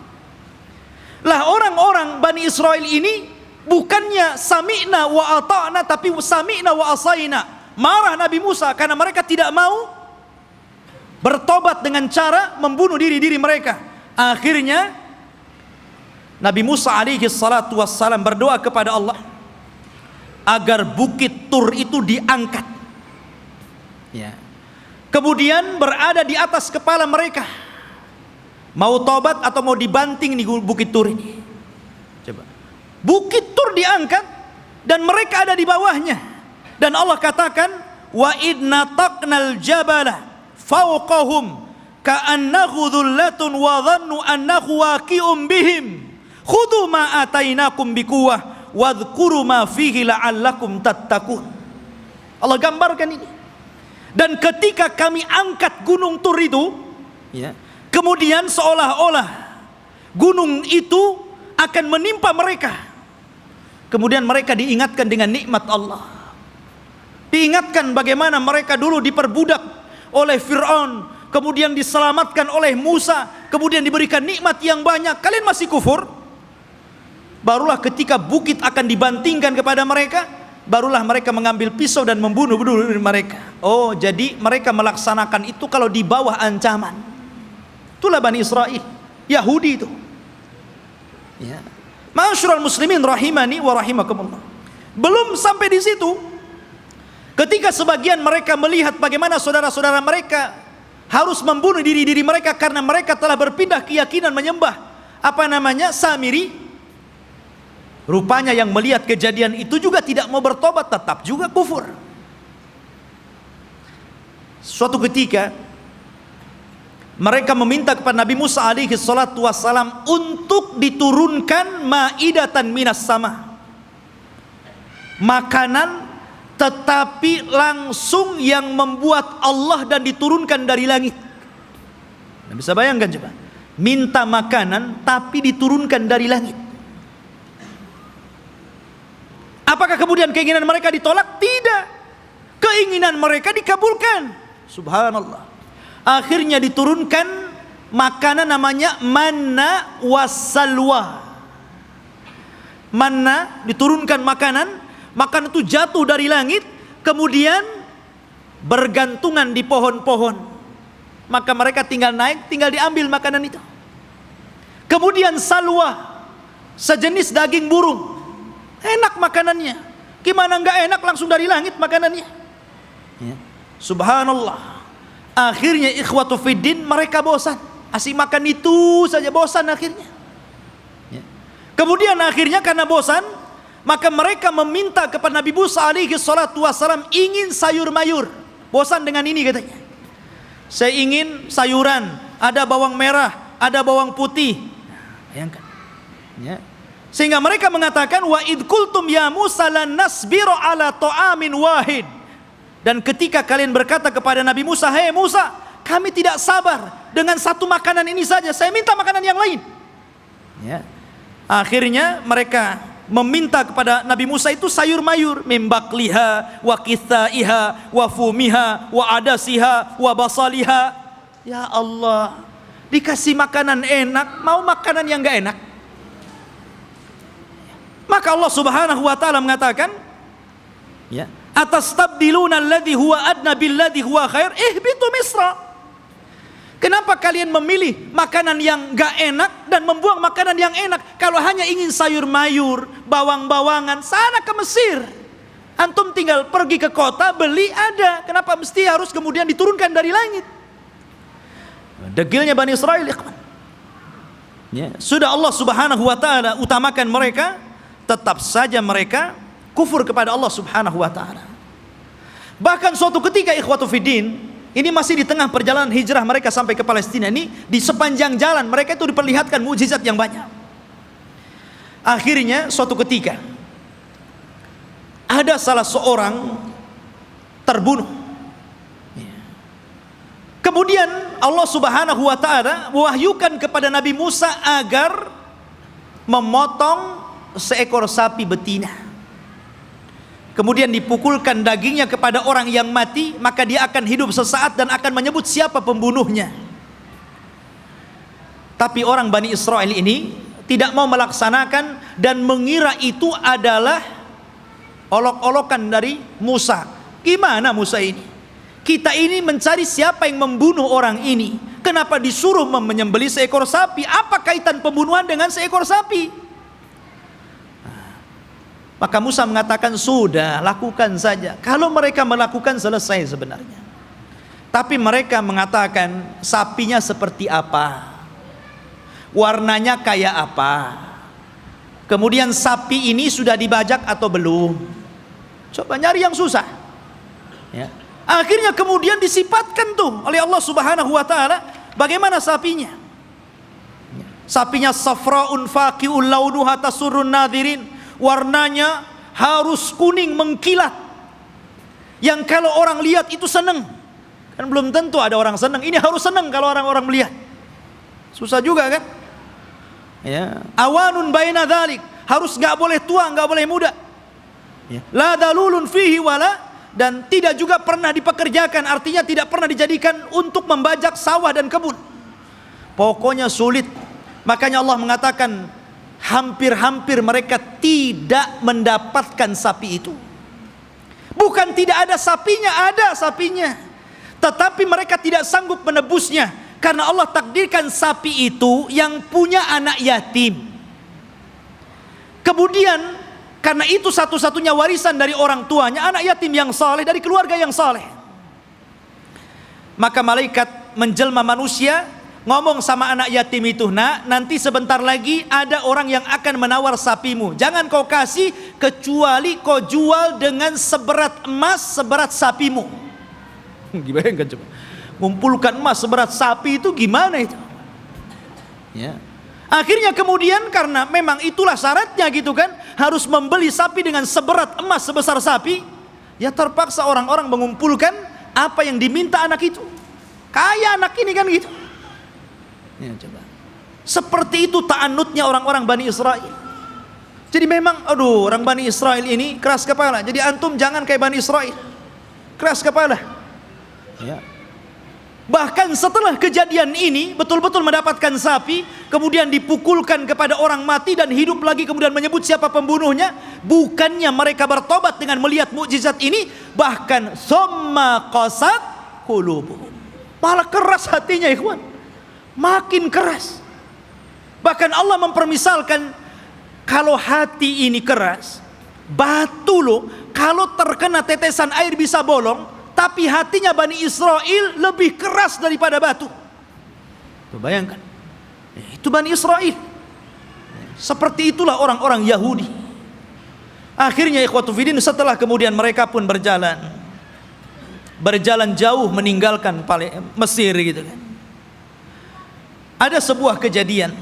Lah orang-orang Bani Israel ini bukannya sami'na wa ata'na tapi sami'na wa asaina. Marah Nabi Musa karena mereka tidak mau bertobat dengan cara membunuh diri-diri mereka. Akhirnya Nabi Musa alaihi salatu wassalam berdoa kepada Allah agar bukit Tur itu diangkat. Kemudian berada di atas kepala mereka. Mau tobat atau mau dibanting di bukit Tur ini. Coba. Bukit Tur diangkat dan mereka ada di bawahnya. Dan Allah katakan wa idna taqnal jabala fawqahum ka'annahu dhullatun wa dhannu annahu waqi'un bihim khudhu ma atainakum biquwwah wadhkuru ma fihi la'allakum tattaqun. Allah gambarkan ini. Dan ketika kami angkat gunung Tur itu, kemudian seolah-olah gunung itu akan menimpa mereka. Kemudian mereka diingatkan dengan nikmat Allah. Diingatkan bagaimana mereka dulu diperbudak oleh Fir'aun, kemudian diselamatkan oleh Musa, kemudian diberikan nikmat yang banyak. Kalian masih kufur? Barulah ketika bukit akan dibantingkan kepada mereka, barulah mereka mengambil pisau dan membunuh mereka. Oh, jadi mereka melaksanakan itu kalau di bawah ancaman. Itulah Bani Israel, Yahudi itu. Ma'asyiral muslimin rahimani wa rahimakumullah. Belum sampai di situ. Ketika sebagian mereka melihat bagaimana saudara-saudara mereka harus membunuh diri-diri mereka karena mereka telah berpindah keyakinan menyembah Samiri. Rupanya yang melihat kejadian itu juga tidak mau bertobat, tetap juga kufur. Suatu ketika mereka meminta kepada Nabi Musa alaihi salatu wassalam untuk diturunkan maidatan minas sama, makanan tetapi langsung yang membuat Allah dan diturunkan dari langit. Bisa bayangkan coba, minta makanan tapi diturunkan dari langit. Apakah kemudian keinginan mereka ditolak? Tidak, keinginan mereka dikabulkan. Subhanallah. Akhirnya diturunkan makanan namanya manna wassalwa. Manna, diturunkan makanan itu jatuh dari langit, kemudian bergantungan di pohon-pohon. Maka mereka tinggal naik, tinggal diambil makanan itu. Kemudian salwa, sejenis daging burung. Enak makanannya. Gimana enggak enak, langsung dari langit makanannya. Ya. Subhanallah. Akhirnya ikhwatu fiddin, mereka bosan. Asik makan itu saja, bosan akhirnya. Ya. Kemudian akhirnya karena bosan, maka mereka meminta kepada Nabi Musa alaihi salatu wassalam, ingin sayur mayur. Bosan dengan ini katanya. Saya ingin sayuran, ada bawang merah, ada bawang putih. Bayangkan. Ya. Sehingga mereka mengatakan, wa id qultum ya Musa lan nasbiru ala ta'amin wahid. Dan ketika kalian berkata kepada Nabi Musa, "Hei Musa, kami tidak sabar dengan satu makanan ini saja. Saya minta makanan yang lain." Ya. Akhirnya mereka meminta kepada Nabi Musa itu sayur mayur, mimbakliha wa kithaiha wa fumiha wa adasiha wa basaliha. Ya Allah, dikasih makanan enak, mau makanan yang enggak enak. Maka Allah Subhanahu wa taala mengatakan, ya, atastabdiluna alladhi huwa adna billadhi huwa khair, ihbitu misra. Kenapa kalian memilih makanan yang enggak enak dan membuang makanan yang enak? Kalau hanya ingin sayur mayur, bawang-bawangan, sana ke Mesir. Antum tinggal pergi ke kota, beli ada. Kenapa mesti harus kemudian diturunkan dari langit? Degilnya Bani Israel, ya. Sudah Allah Subhanahu wa taala utamakan mereka, tetap saja mereka kufur kepada Allah Subhanahu wa taala. Bahkan suatu ketika ikhwatu fiddin, ini masih di tengah perjalanan hijrah mereka sampai ke Palestina ini, di sepanjang jalan mereka itu diperlihatkan mukjizat yang banyak. Akhirnya suatu ketika ada salah seorang terbunuh. Kemudian Allah Subhanahu wa taala mewahyukan kepada Nabi Musa agar memotong seekor sapi betina. Kemudian dipukulkan dagingnya kepada orang yang mati, maka dia akan hidup sesaat dan akan menyebut siapa pembunuhnya. Tapi orang Bani Israel ini tidak mau melaksanakan dan mengira itu adalah olok-olokan dari Musa. Gimana Musa ini? Kita ini mencari siapa yang membunuh orang ini. Kenapa disuruh menyembelih seekor sapi? Apa kaitan pembunuhan dengan seekor sapi? Maka Musa mengatakan, sudah, lakukan saja. Kalau mereka melakukan, selesai sebenarnya. Tapi mereka mengatakan, sapinya seperti apa? Warnanya kayak apa? Kemudian sapi ini sudah dibajak atau belum? Coba nyari yang susah. Ya. Akhirnya kemudian disifatkan tuh oleh Allah Subhanahu wa taala bagaimana sapinya. Sapinya safraun faqi'ul launuha tasurrun nadirin. Warnanya harus kuning mengkilat, yang kalau orang lihat itu senang. Kan belum tentu ada orang senang, ini harus senang kalau orang-orang melihat. Susah juga kan? Ya. Awanun baina dzalik, harus nggak boleh tua, nggak boleh muda. Ya. La dalulun fihi wala, dan tidak juga pernah dipekerjakan, artinya tidak pernah dijadikan untuk membajak sawah dan kebun. Pokoknya sulit. Makanya Allah mengatakan, hampir-hampir mereka tidak mendapatkan sapi itu. Bukan tidak ada sapinya, ada sapinya. Tetapi mereka tidak sanggup menebusnya, karena Allah takdirkan sapi itu yang punya anak yatim. Kemudian karena itu satu-satunya warisan dari orang tuanya, anak yatim yang saleh dari keluarga yang saleh. Maka malaikat menjelma manusia, ngomong sama anak yatim itu, nak, nanti sebentar lagi ada orang yang akan menawar sapimu. Jangan kau kasih kecuali kau jual dengan seberat emas seberat sapimu. Gimana kan coba? Ngumpulkan emas seberat sapi itu gimana itu? Ya. Akhirnya kemudian karena memang itulah syaratnya gitu kan, harus membeli sapi dengan seberat emas sebesar sapi, ya terpaksa orang-orang mengumpulkan apa yang diminta anak itu. Kaya anak ini kan gitu. Ya, coba. Seperti itu ta'annutnya orang-orang Bani Israel. Jadi memang, aduh, orang Bani Israel ini keras kepala. Jadi antum jangan kayak Bani Israel, keras kepala. Ya. Bahkan setelah kejadian ini betul-betul mendapatkan sapi, kemudian dipukulkan kepada orang mati dan hidup lagi, kemudian menyebut siapa pembunuhnya. Bukannya mereka bertobat dengan melihat mukjizat ini, bahkan summa qasat qulubuhum, malah keras hatinya ikhwan, makin keras. Bahkan Allah mempermisalkan, kalau hati ini keras, batu loh, kalau terkena tetesan air bisa bolong, tapi hatinya Bani Israel lebih keras daripada batu. Tuh, bayangkan, itu Bani Israel. Seperti itulah orang-orang Yahudi. Akhirnya ikhwatu fiddin, setelah kemudian mereka pun berjalan jauh meninggalkan Mesir gitu kan. Ada sebuah kejadian,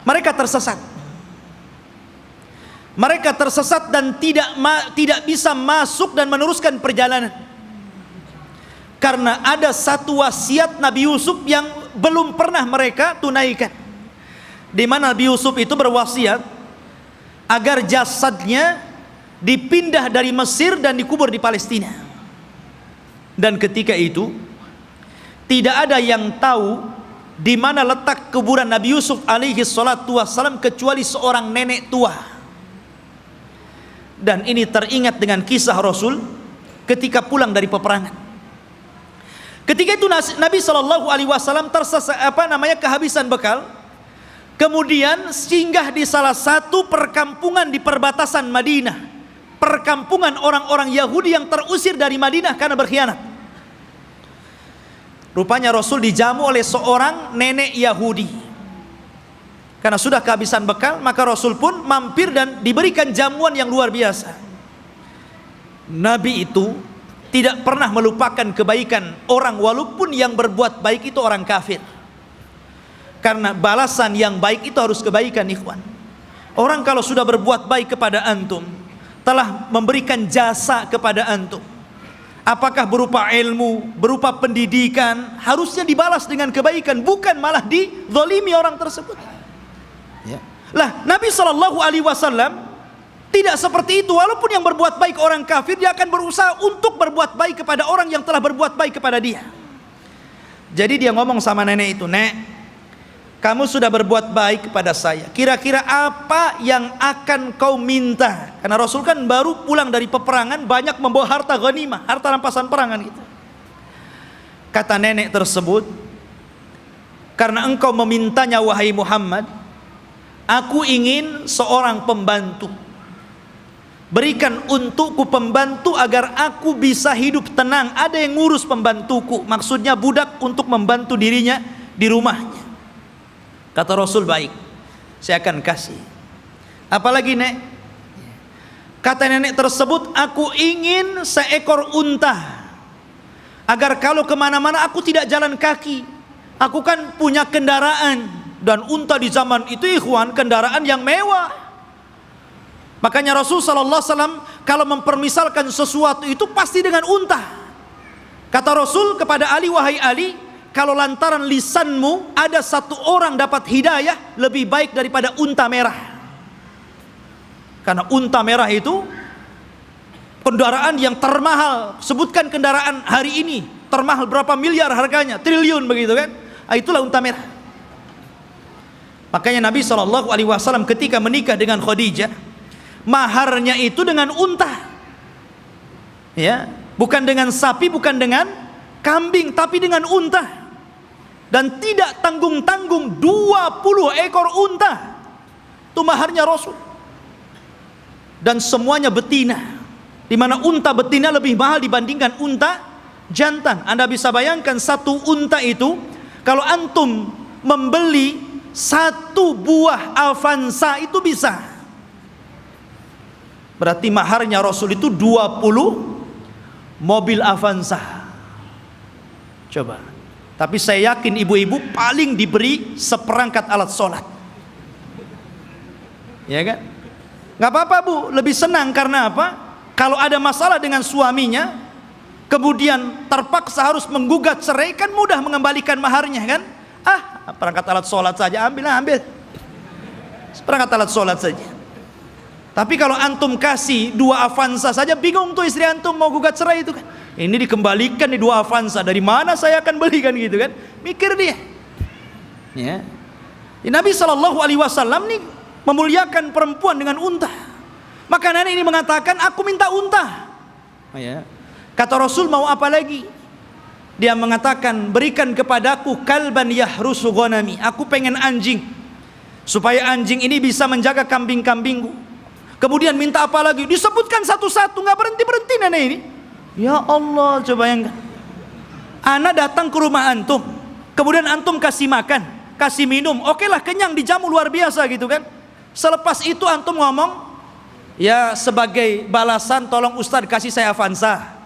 mereka tersesat. Mereka tersesat dan tidak bisa masuk dan meneruskan perjalanan. Karena ada satu wasiat Nabi Yusuf yang belum pernah mereka tunaikan. Di mana Nabi Yusuf itu berwasiat agar jasadnya dipindah dari Mesir dan dikubur di Palestina. Dan ketika itu tidak ada yang tahu di mana letak kuburan Nabi Yusuf alaihi salatu wassalam kecuali seorang nenek tua. Dan ini teringat dengan kisah Rasul ketika pulang dari peperangan. Ketika itu Nabi Shallallahu Alaihi Wasallam kehabisan bekal, kemudian singgah di salah satu perkampungan di perbatasan Madinah, perkampungan orang-orang Yahudi yang terusir dari Madinah karena berkhianat. Rupanya Rasul dijamu oleh seorang nenek Yahudi. Karena sudah kehabisan bekal, maka Rasul pun mampir dan diberikan jamuan yang luar biasa. Nabi itu tidak pernah melupakan kebaikan orang, walaupun yang berbuat baik itu orang kafir. Karena balasan yang baik itu harus kebaikan ikhwan. Orang kalau sudah berbuat baik kepada antum, telah memberikan jasa kepada antum, apakah berupa ilmu, berupa pendidikan, harusnya dibalas dengan kebaikan, bukan malah dizalimi orang tersebut. Ya. Lah Nabi SAW tidak seperti itu. Walaupun yang berbuat baik orang kafir, dia akan berusaha untuk berbuat baik kepada orang yang telah berbuat baik kepada dia. Jadi dia ngomong sama nenek itu, "Nek, kamu sudah berbuat baik kepada saya. Kira-kira apa yang akan kau minta?" Karena Rasul kan baru pulang dari peperangan, banyak membawa harta ghanimah, harta rampasan perangan gitu. Kata nenek tersebut, "Karena engkau memintanya wahai Muhammad, aku ingin seorang pembantu. Berikan untukku pembantu agar aku bisa hidup tenang. Ada yang ngurus pembantuku." Maksudnya budak untuk membantu dirinya di rumahnya. Kata Rasul, "Baik, saya akan kasih. Apalagi nek?" Kata nenek tersebut, "Aku ingin seekor unta, agar kalau kemana-mana aku tidak jalan kaki. Aku kan punya kendaraan, dan unta di zaman itu ikhwan kendaraan yang mewah." Makanya Rasul sallallahu alaihi wasallam kalau mempermisalkan sesuatu itu pasti dengan unta. Kata Rasul kepada Ali, "Wahai Ali, kalau lantaran lisanmu ada satu orang dapat hidayah, lebih baik daripada unta merah." Karena unta merah itu kendaraan yang termahal. Sebutkan kendaraan hari ini termahal berapa miliar harganya, triliun begitu kan. Itulah unta merah. Makanya Nabi SAW ketika menikah dengan Khadijah, maharnya itu dengan unta, ya, bukan dengan sapi, bukan dengan kambing, tapi dengan unta. Dan tidak tanggung-tanggung, 20 ekor unta itu maharnya Rasul. Dan semuanya betina, dimana unta betina lebih mahal dibandingkan unta jantan. Anda bisa bayangkan satu unta itu, kalau antum membeli satu buah Avanza itu bisa. Berarti maharnya Rasul itu 20 mobil Avanza. Coba. Tapi saya yakin ibu-ibu paling diberi seperangkat alat sholat. Ya kan? Gak apa-apa bu, lebih senang. Karena apa? Kalau ada masalah dengan suaminya, kemudian terpaksa harus menggugat cerai, kan mudah mengembalikan maharnya kan? Perangkat alat sholat saja, ambil. Perangkat alat sholat saja. Tapi kalau antum kasih 2 Avanza saja, bingung tuh istri antum mau gugat cerai itu kan. Ini dikembalikan di 2 Avanza, dari mana saya akan belikan gitu kan? Mikir dia. Ya. Nabi SAW nih memuliakan perempuan dengan unta. Maka nenek ini mengatakan, aku minta unta. Ya. Kata Rasul, mau apa lagi? Dia mengatakan, berikan kepadaku kalban yahrusu ghanami. Aku pengen anjing, supaya anjing ini bisa menjaga kambing-kambingku. Kemudian minta apa lagi? Disebutkan satu-satu, nggak berhenti-berhenti nenek ini. Ya Allah, coba bayangkan. Ana datang ke rumah antum, kemudian antum kasih makan, kasih minum, oke lah, kenyang, dijamu luar biasa gitu kan. Selepas itu antum ngomong, ya sebagai balasan tolong Ustadz kasih saya Avanza,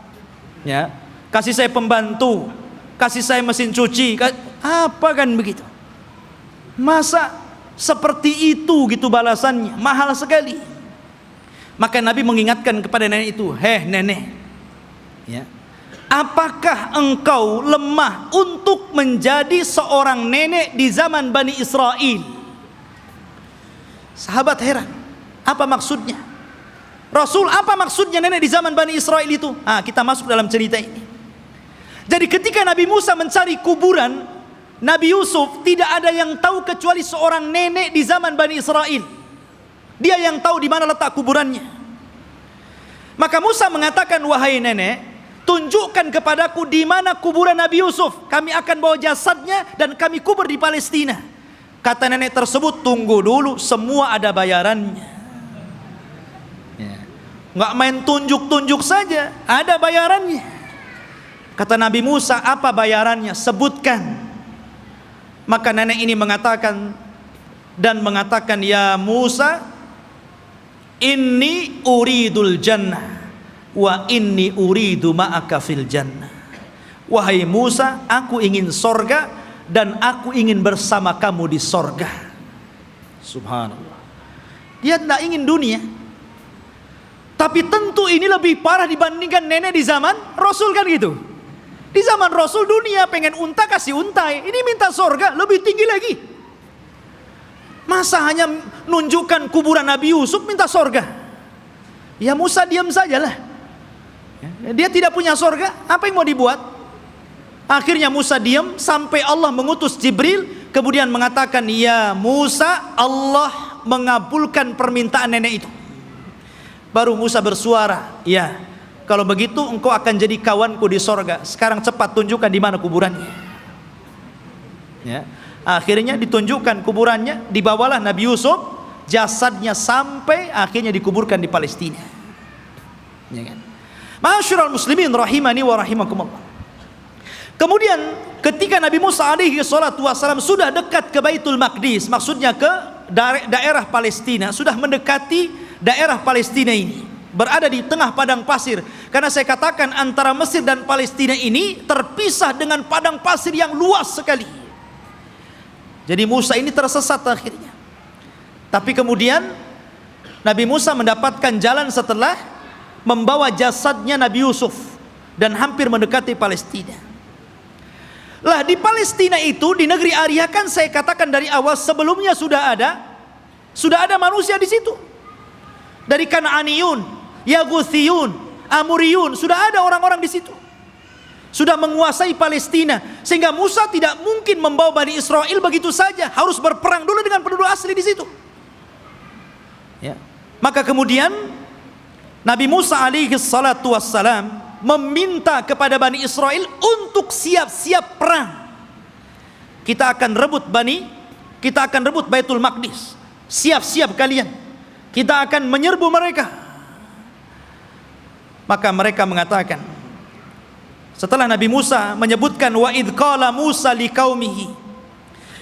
ya, kasih saya pembantu, kasih saya mesin cuci, apa kan begitu? Masa seperti itu gitu balasannya? Mahal sekali. Maka Nabi mengingatkan kepada nenek itu, heh nenek, ya, apakah engkau lemah untuk menjadi seorang nenek di zaman Bani Israel? Sahabat heran, apa maksudnya? Rasul, apa maksudnya nenek di zaman Bani Israel itu? Kita masuk dalam cerita ini. Jadi ketika Nabi Musa mencari kuburan Nabi Yusuf, tidak ada yang tahu kecuali seorang nenek di zaman Bani Israel. Dia yang tahu di mana letak kuburannya. Maka Musa mengatakan, wahai nenek, tunjukkan kepadaku di mana kuburan Nabi Yusuf. Kami akan bawa jasadnya dan kami kubur di Palestina. Kata nenek tersebut, tunggu dulu, semua ada bayarannya. Nggak main tunjuk-tunjuk saja, ada bayarannya. Kata Nabi Musa, apa bayarannya? Sebutkan. Maka nenek ini mengatakan, ya Musa, inni uridul jannah wa inni uridu ma'aka fil jannah. Wahai Musa, aku ingin sorga dan aku ingin bersama kamu di sorga. Subhanallah. Dia tidak ingin dunia. Tapi tentu ini lebih parah dibandingkan nenek di zaman Rasul kan gitu. Di zaman Rasul dunia pengen unta kasih untai, ini minta sorga lebih tinggi lagi. Masa hanya nunjukkan kuburan Nabi Yusuf minta sorga? Ya Musa diam sajalah. Dia tidak punya sorga, apa yang mau dibuat? Akhirnya Musa diam sampai Allah mengutus Jibril, kemudian mengatakan, ya Musa, Allah mengabulkan permintaan nenek itu. Baru Musa bersuara, ya, kalau begitu engkau akan jadi kawanku di sorga. Sekarang cepat tunjukkan di mana kuburannya. Ya. Akhirnya ditunjukkan kuburannya, dibawalah Nabi Yusuf, jasadnya sampai akhirnya dikuburkan di Palestina. Ya kan? Ma'asyiral muslimin rahimani wa rahimakumullah. Kemudian ketika Nabi Musa alaihi salatu wassalam sudah dekat ke Baitul Maqdis, maksudnya ke daerah Palestina, sudah mendekati daerah Palestina ini, berada di tengah padang pasir. Karena saya katakan antara Mesir dan Palestina ini terpisah dengan padang pasir yang luas sekali. Jadi Musa ini tersesat akhirnya. Tapi kemudian Nabi Musa mendapatkan jalan setelah membawa jasadnya Nabi Yusuf dan hampir mendekati Palestina. Lah di Palestina itu, di negeri Arya, kan saya katakan dari awal sebelumnya sudah ada manusia di situ. Dari Kan'aniyun, Yaguthiyun, Amuriyun, sudah ada orang-orang di situ. Sudah menguasai Palestina, sehingga Musa tidak mungkin membawa Bani Israel begitu saja, harus berperang dulu dengan penduduk asli di situ. Ya. Maka kemudian Nabi Musa alaihi salatu wassalam meminta kepada Bani Israel untuk siap-siap perang. Kita akan rebut Baitul Maqdis. Siap-siap kalian. Kita akan menyerbu mereka. Maka mereka mengatakan, setelah Nabi Musa menyebutkan, wa idh qala Musa liqaumihi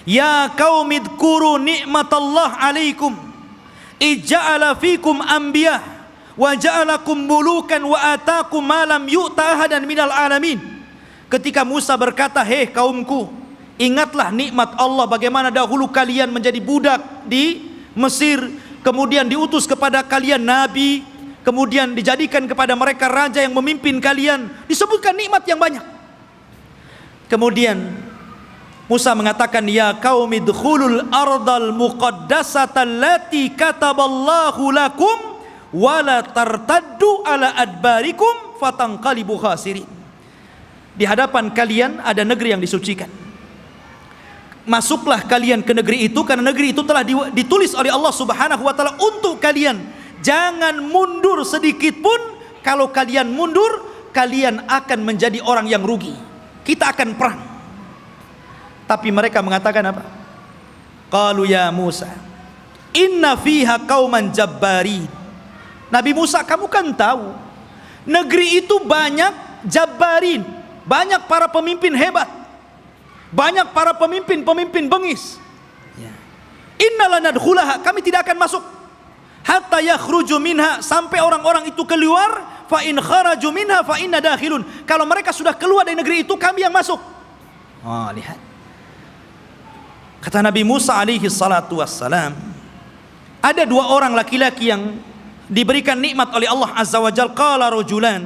ya qaumi dzkuru ni'matallah 'alaikum ij'ala fikum anbiya wa ja'alakum mulukan wa ataakum ma lam yu'ta ahadan minal alamin. Ketika Musa berkata, hei kaumku, ingatlah nikmat Allah, bagaimana dahulu kalian menjadi budak di Mesir, kemudian diutus kepada kalian nabi, kemudian dijadikan kepada mereka raja yang memimpin kalian, disebutkan nikmat yang banyak. Kemudian Musa mengatakan, ya qaumi dkhulul ardal muqaddasata allati kataballahu lakum wala tartaddu ala adbarikum fatanqalibu khasirin. di hadapan kalian ada negeri yang disucikan. Masuklah kalian ke negeri itu, karena negeri itu telah ditulis oleh Allah Subhanahu wa taala untuk kalian. Jangan mundur sedikit pun. Kalau kalian mundur, kalian akan menjadi orang yang rugi. Kita akan perang. Tapi mereka mengatakan apa? Qalu ya Musa, inna fiha qauman jabbarin. Nabi Musa, kamu kan tahu negeri itu banyak jabbarin, banyak para pemimpin hebat, banyak para pemimpin bengis. Inna lanadkhulaha, kami tidak akan masuk hatta yakhruju minha, sampai orang-orang itu keluar. Fa in kharaju minha fa inna dakhilun, kalau mereka sudah keluar dari negeri itu, kami yang masuk. Lihat, kata Nabi Musa alaihi salatu wassalam, ada dua orang laki-laki yang diberikan nikmat oleh Allah azza wa jalla. Qala rajulan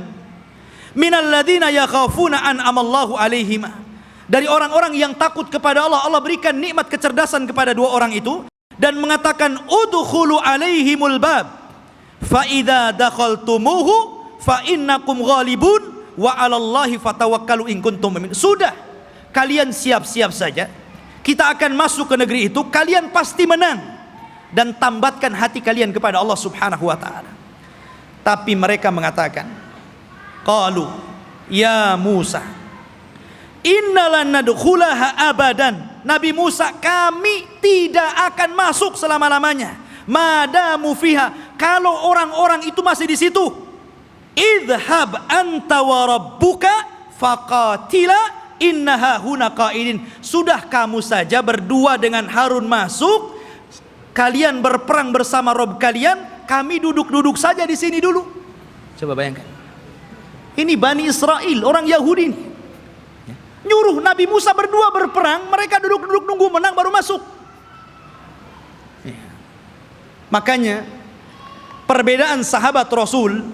minal ladina yakhafuna an amallahu alaihima, dari orang-orang yang takut kepada Allah, Allah berikan nikmat kecerdasan kepada dua orang itu, dan mengatakan udkhulu alaihimul bab fa idza dakhaltumuhu fa innakum ghalibun wa 'alallahi fatawakkalu in kuntum mu'minin. Sudah, kalian siap-siap saja, kita akan masuk ke negeri itu, kalian pasti menang, dan tambatkan hati kalian kepada Allah Subhanahu wa taala. Tapi mereka mengatakan, qalu ya Musa innalan nadkhulaha abadan. Nabi Musa, kami tidak akan masuk selama-lamanya. Madamu fiha, kalau orang-orang itu masih di situ. Idhab anta wa rabbuka faqatila innaha huna qaidin. Sudah, kamu saja berdua dengan Harun masuk, kalian berperang bersama Rob kalian, kami duduk-duduk saja di sini dulu. Coba bayangkan, ini Bani Israel, orang Yahudi ini, nyuruh Nabi Musa berdua berperang, mereka duduk-duduk nunggu menang baru masuk. Makanya perbedaan sahabat Rasul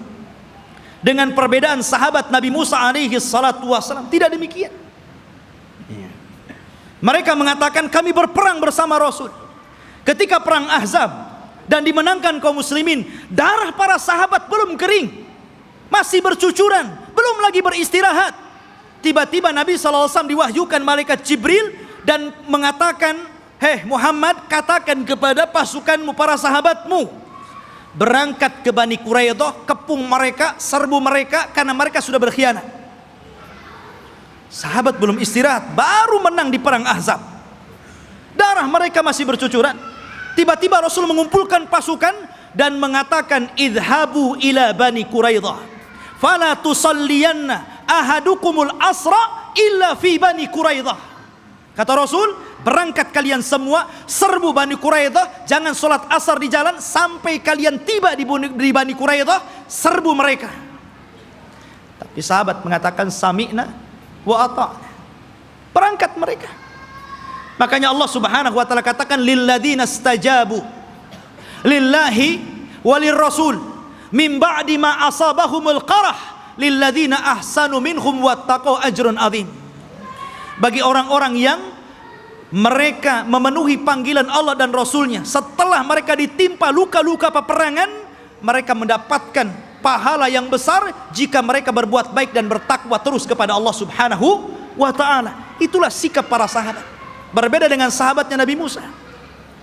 dengan perbedaan sahabat Nabi Musa alaihi salatu wassalam tidak demikian. Mereka mengatakan kami berperang bersama Rasul. Ketika perang Ahzab dan dimenangkan kaum muslimin, darah para sahabat belum kering, masih bercucuran, belum lagi beristirahat. Tiba-tiba Nabi SAW diwahyukan malaikat Jibril dan mengatakan, hei Muhammad, katakan kepada pasukanmu, para sahabatmu, berangkat ke Bani Quraidah, kepung mereka, serbu mereka, karena mereka sudah berkhianat. Sahabat belum istirahat, baru menang di perang Ahzab, darah mereka masih bercucuran. Tiba-tiba Rasul mengumpulkan pasukan dan mengatakan, idhabu ila Bani Quraidah fala tusalliyanna ahadukumul asra illa fi Bani Quraidah. Kata Rasul, berangkat kalian semua, serbu Bani Quraidah, jangan sholat asar di jalan sampai kalian tiba di Bani Quraidah, serbu mereka. Tapi sahabat mengatakan sami'na wa ata'na, berangkat mereka. Makanya Allah Subhanahu wa taala katakan lilladzina stajabu lillahi walir rasul min ba'di ma asabahumul qarah lilladzina ahsanu minhum wattaqau ajrun azim. Bagi orang-orang yang mereka memenuhi panggilan Allah dan Rasulnya, setelah mereka ditimpa luka-luka peperangan, mereka mendapatkan pahala yang besar jika mereka berbuat baik dan bertakwa terus kepada Allah Subhanahu wa ta'ala. Itulah sikap para sahabat. Berbeda dengan sahabatnya Nabi Musa,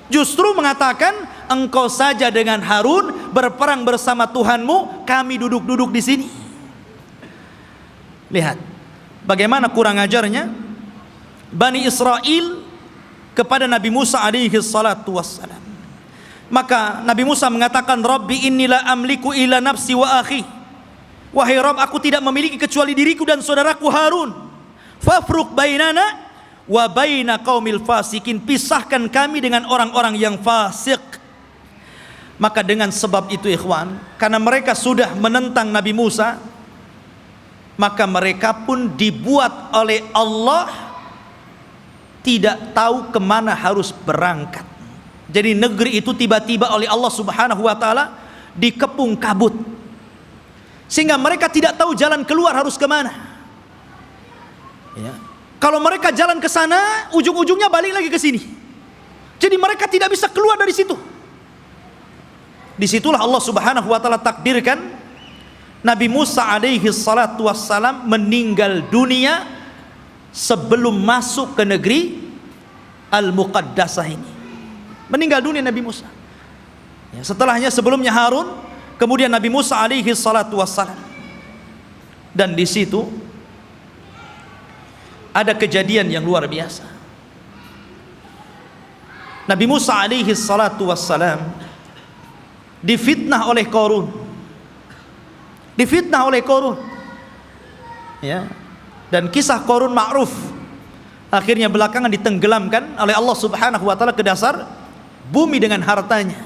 justru mengatakan, engkau saja dengan Harun berperang bersama Tuhanmu, kami duduk-duduk di sini. Lihat bagaimana kurang ajarnya Bani Israel kepada Nabi Musa alaihi salatu wassalam. Maka Nabi Musa mengatakan, Rabbi inni la amliku illa nafsi wa akhi. Wahai Rabb, aku tidak memiliki kecuali diriku dan saudaraku Harun. Fafruq bainana wa baina qaumil fasikin, pisahkan kami dengan orang-orang yang fasik. Maka dengan sebab itu ikhwan, karena mereka sudah menentang Nabi Musa, maka mereka pun dibuat oleh Allah tidak tahu kemana harus berangkat. Jadi negeri itu tiba-tiba oleh Allah Subhanahu wa ta'ala dikepung kabut, sehingga mereka tidak tahu jalan keluar harus kemana. Ya. Kalau mereka jalan ke sana, ujung-ujungnya balik lagi ke sini. Jadi mereka tidak bisa keluar dari situ. Disitulah Allah Subhanahu wa ta'ala takdirkan Nabi Musa alaihi salatu wassalam meninggal dunia sebelum masuk ke negeri Al-Muqaddasah ini. Meninggal dunia Nabi Musa. Ya, setelahnya sebelumnya Harun, kemudian Nabi Musa alaihi salatu wassalam. Dan di situ ada kejadian yang luar biasa. Nabi Musa alaihi salatu wassalam difitnah oleh Qarun. Difitnah oleh Qarun. Ya. Dan kisah Qarun ma'ruf. Akhirnya belakangan ditenggelamkan oleh Allah Subhanahu wa taala ke dasar bumi dengan hartanya.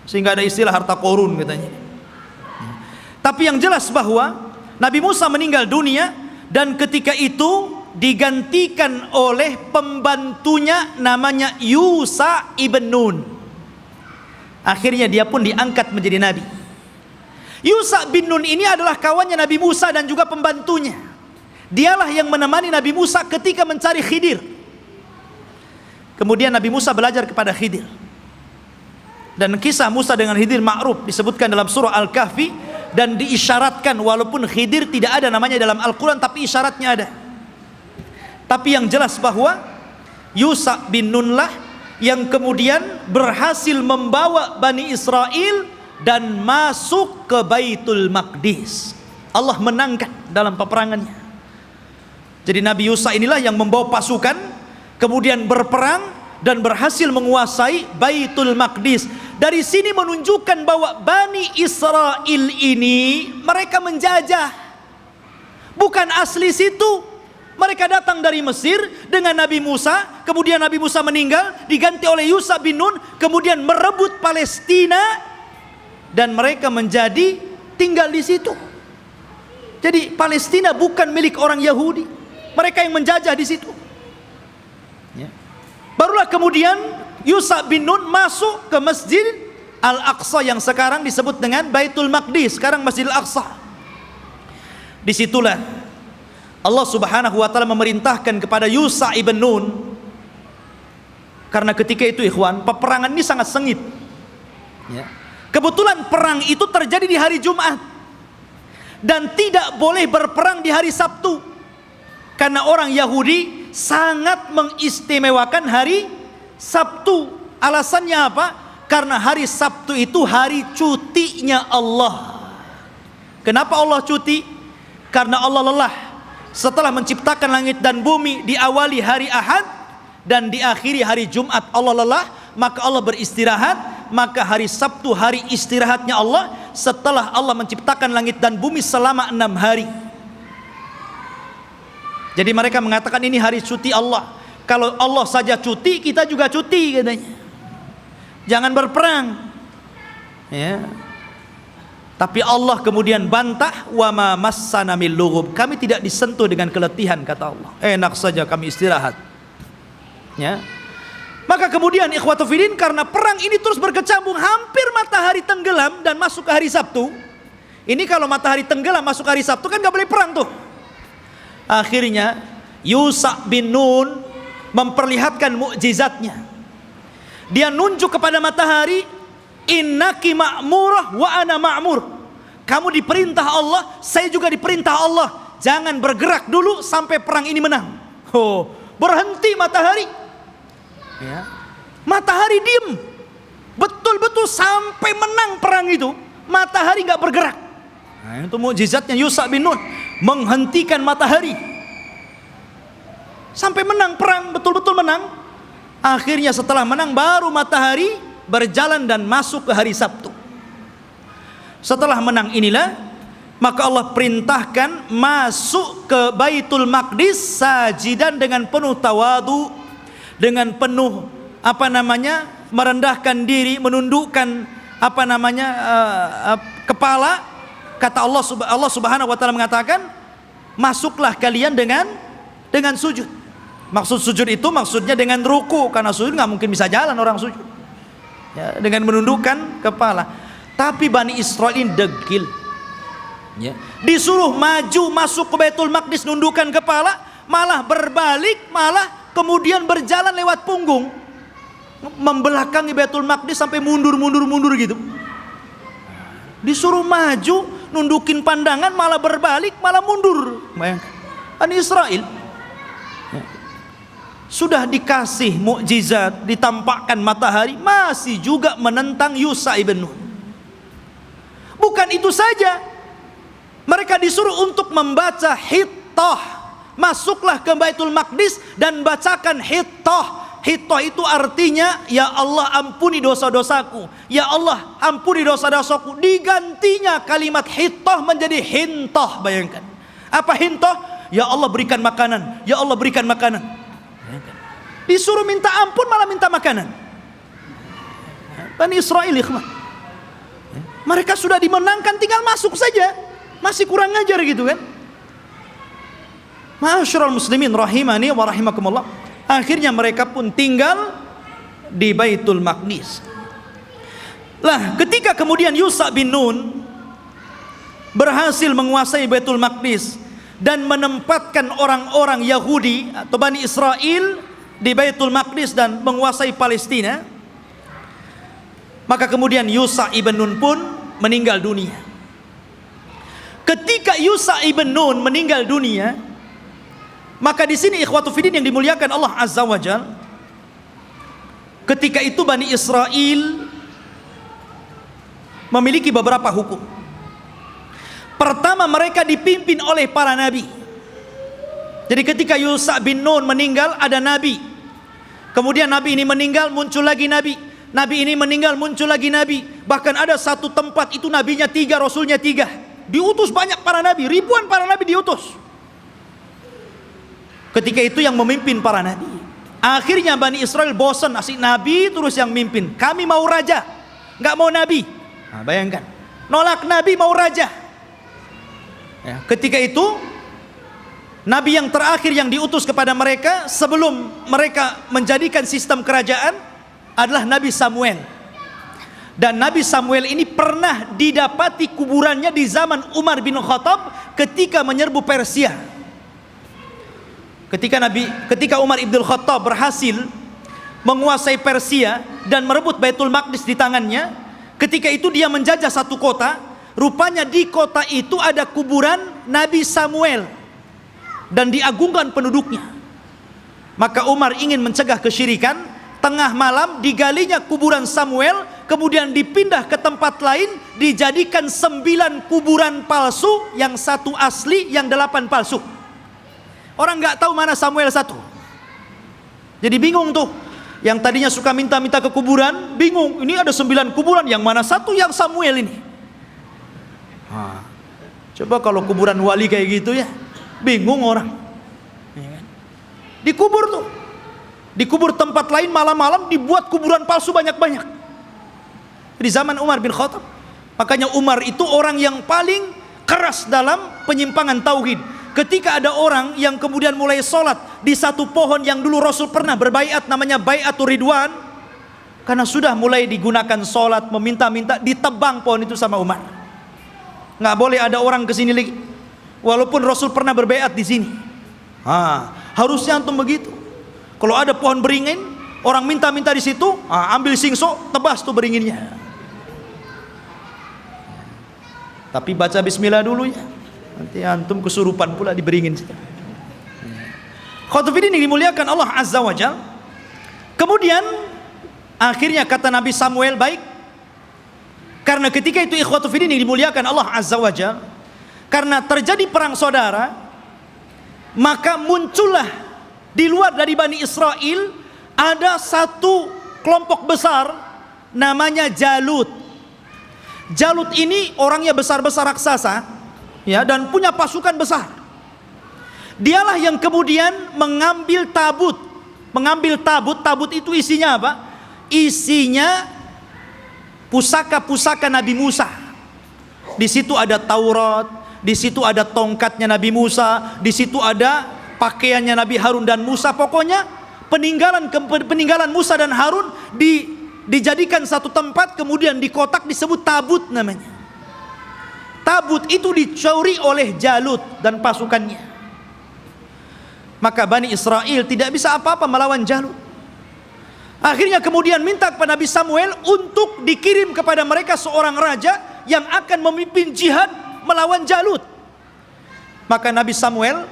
Sehingga ada istilah harta Qarun katanya. Tapi yang jelas bahwa Nabi Musa meninggal dunia dan ketika itu digantikan oleh pembantunya namanya Yusha ibn Nun. Akhirnya dia pun diangkat menjadi nabi. Yusha bin Nun ini adalah kawannya Nabi Musa dan juga pembantunya. Dialah yang menemani Nabi Musa ketika mencari Khidir. Kemudian Nabi Musa belajar kepada Khidir. Dan kisah Musa dengan Khidir ma'ruf disebutkan dalam surah Al-Kahfi dan diisyaratkan, walaupun Khidir tidak ada namanya dalam Al-Quran tapi isyaratnya ada. Tapi yang jelas bahwa Yusha bin Nun lah yang kemudian berhasil membawa Bani Israel dan masuk ke Baitul Maqdis. Allah menangkan dalam peperangannya. Jadi Nabi Yusha inilah yang membawa pasukan kemudian berperang dan berhasil menguasai Baitul Maqdis. Dari sini menunjukkan bahwa Bani Israel ini mereka menjajah, bukan asli situ. Mereka datang dari Mesir dengan Nabi Musa, kemudian Nabi Musa meninggal, diganti oleh Yusha bin Nun, kemudian merebut Palestina dan mereka menjadi tinggal di situ. Jadi Palestina bukan milik orang Yahudi, mereka yang menjajah di situ. Ya. Barulah kemudian Yusha bin Nun masuk ke Masjid Al-Aqsa yang sekarang disebut dengan Baitul Maqdis, sekarang Masjid Al-Aqsa. Disitulah Allah Subhanahu wa taala memerintahkan kepada Yusha ibn Nun, karena ketika itu ikhwan, peperangan ini sangat sengit. Ya. Kebetulan perang itu terjadi di hari Jumat dan tidak boleh berperang di hari Sabtu, karena orang Yahudi sangat mengistimewakan hari Sabtu. Alasannya apa? Karena hari Sabtu itu hari cutinya Allah. Kenapa Allah cuti? Karena Allah lelah. Setelah menciptakan langit dan bumi, diawali hari Ahad dan diakhiri hari Jumat Allah lelah, maka Allah beristirahat. Maka hari Sabtu hari istirahatnya Allah setelah Allah menciptakan langit dan bumi selama 6 hari. Jadi mereka mengatakan ini hari cuti Allah. Kalau Allah saja cuti, kita juga cuti katanya. Jangan berperang. Ya. Tapi Allah kemudian bantah, wa ma massana min lughub. Kami tidak disentuh dengan keletihan, kata Allah. Enak saja kami istirahat. Ya. Maka kemudian ikhwatu fiddin, karena perang ini terus berkecambung, hampir matahari tenggelam dan masuk ke hari Sabtu. Ini kalau matahari tenggelam masuk hari Sabtu kan gak boleh perang tuh. Akhirnya Yusha bin Nun memperlihatkan mukjizatnya. Dia nunjuk kepada matahari, innaki ma'murah wa ana ma'mur. Kamu diperintah Allah, saya juga diperintah Allah. Jangan bergerak dulu sampai perang ini menang. Oh, berhenti matahari. Ya. Matahari diem. Betul-betul sampai menang perang itu, matahari nggak bergerak. Nah, itu mukjizatnya Yusha bin Nun, menghentikan matahari sampai menang perang, betul-betul menang. Akhirnya setelah menang baru matahari berjalan dan masuk ke hari Sabtu. Setelah menang inilah maka Allah perintahkan masuk ke Baitul Maqdis sajidan dengan penuh tawadu, dengan penuh merendahkan diri, menundukkan kepala. Kata Allah Subhanahu wa taala mengatakan, masuklah kalian dengan sujud. Maksud sujud itu maksudnya dengan ruku, karena sujud nggak mungkin bisa jalan orang sujud. Ya, dengan menundukkan kepala. Tapi Bani Israel ini degil. Ya. Disuruh maju masuk ke Baitul Maqdis nundukkan kepala, malah berbalik, malah kemudian berjalan lewat punggung, membelakangi Baitul Maqdis sampai mundur gitu. Disuruh maju nundukin pandangan, malah berbalik, malah mundur. Bayangkan, Bani Israel sudah dikasih mukjizat, ditampakkan matahari, masih juga menentang Yusha ibn Nun. Bukan itu saja, mereka disuruh untuk membaca Hittah. Masuklah ke Baitul Maqdis dan bacakan Hittah. Hittah itu artinya, ya Allah ampuni dosa-dosaku, ya Allah ampuni dosa-dosaku. Digantinya kalimat Hittah menjadi Hintah. Bayangkan, apa Hintah? Ya Allah berikan makanan, ya Allah berikan makanan. Disuruh minta ampun malah minta makanan. Bani Israel, ikhwan, mereka sudah dimenangkan, tinggal masuk saja, masih kurang ngajar gitu kan. Ma'asyiral muslimin rahimani wa rahimakumullah. Akhirnya mereka pun tinggal di Baitul Maqdis. Lah, ketika kemudian Yusha bin Nun berhasil menguasai Baitul Maqdis dan menempatkan orang-orang Yahudi atau Bani Israel di Baitul Maqdis dan menguasai Palestina, maka kemudian Yusha ibn Nun pun meninggal dunia. Ketika Yusha ibn Nun meninggal dunia, maka di sini ikhwatu fiddin yang dimuliakan Allah Azza wa Jalla, ketika itu Bani Israel memiliki beberapa hukum. Pertama, mereka dipimpin oleh para nabi. Jadi ketika Yusha bin Nun meninggal, ada nabi. Kemudian nabi ini meninggal, muncul lagi nabi. Nabi ini meninggal, muncul lagi nabi. Bahkan ada satu tempat itu nabinya 3, rasulnya 3. Diutus banyak para nabi, ribuan para nabi diutus. Ketika itu yang memimpin para nabi. Akhirnya Bani Israel bosan, asik nabi terus yang mimpin. Kami mau raja, nggak mau nabi. Nah, bayangkan, nolak nabi, mau raja. Ya, ketika itu nabi yang terakhir yang diutus kepada mereka sebelum mereka menjadikan sistem kerajaan adalah Nabi Samuel. Dan Nabi Samuel ini pernah didapati kuburannya di zaman Umar bin Khattab ketika menyerbu Persia. Ketika Umar ibn Khattab berhasil menguasai Persia dan merebut Baitul Maqdis di tangannya, ketika itu dia menjajah satu kota. Rupanya di kota itu ada kuburan Nabi Samuel dan diagungkan penduduknya. Maka Umar ingin mencegah kesyirikan. Tengah malam digalinya kuburan Samuel, kemudian dipindah ke tempat lain, dijadikan 9 kuburan palsu, yang 1 asli, yang 8 palsu. Orang nggak tahu mana Samuel 1. Jadi bingung tuh. Yang tadinya suka minta-minta ke kuburan, bingung. Ini ada 9 kuburan, yang mana 1 yang Samuel ini. Coba kalau kuburan wali kayak gitu ya, bingung orang. Dikubur tuh. Dikubur tempat lain, malam-malam dibuat kuburan palsu banyak-banyak. Di zaman Umar bin Khattab. Makanya Umar itu orang yang paling keras dalam penyimpangan tauhid. Ketika ada orang yang kemudian mulai sholat di satu pohon yang dulu Rasul pernah berbaiat, namanya Baiatur Ridwan, karena sudah mulai digunakan sholat, meminta-minta, ditebang pohon itu sama Umar. Nggak boleh ada orang kesini lagi, walaupun Rasul pernah berbaiat di sini. Harusnya antum begitu. Kalau ada pohon beringin, orang minta-minta di situ, ambil singso, tebas tuh beringinnya. Tapi baca Bismillah dulu ya. Nanti antum kesurupan pula diberingin. Khotbah ini dimuliakan Allah Azza wa Jalla. Kemudian akhirnya kata Nabi Samuel, baik. Karena ketika itu ikhwatu fiddin yang dimuliakan Allah Azza wa Jalla, karena terjadi perang saudara, maka muncullah di luar dari Bani Israel ada satu kelompok besar namanya Jalut. Jalut ini orangnya besar-besar raksasa, ya, dan punya pasukan besar. Dialah yang kemudian mengambil tabut. Tabut itu isinya apa? Isinya pusaka-pusaka Nabi Musa. Di situ ada Taurat, di situ ada tongkatnya Nabi Musa, di situ ada pakaiannya Nabi Harun dan Musa. Pokoknya peninggalan Musa dan Harun dijadikan satu tempat, kemudian di kotak disebut tabut namanya. Tabut itu dicuri oleh Jalut dan pasukannya. Maka Bani Israel tidak bisa apa-apa melawan Jalut. Akhirnya kemudian minta kepada Nabi Samuel untuk dikirim kepada mereka seorang raja yang akan memimpin jihad melawan Jalut. Maka Nabi Samuel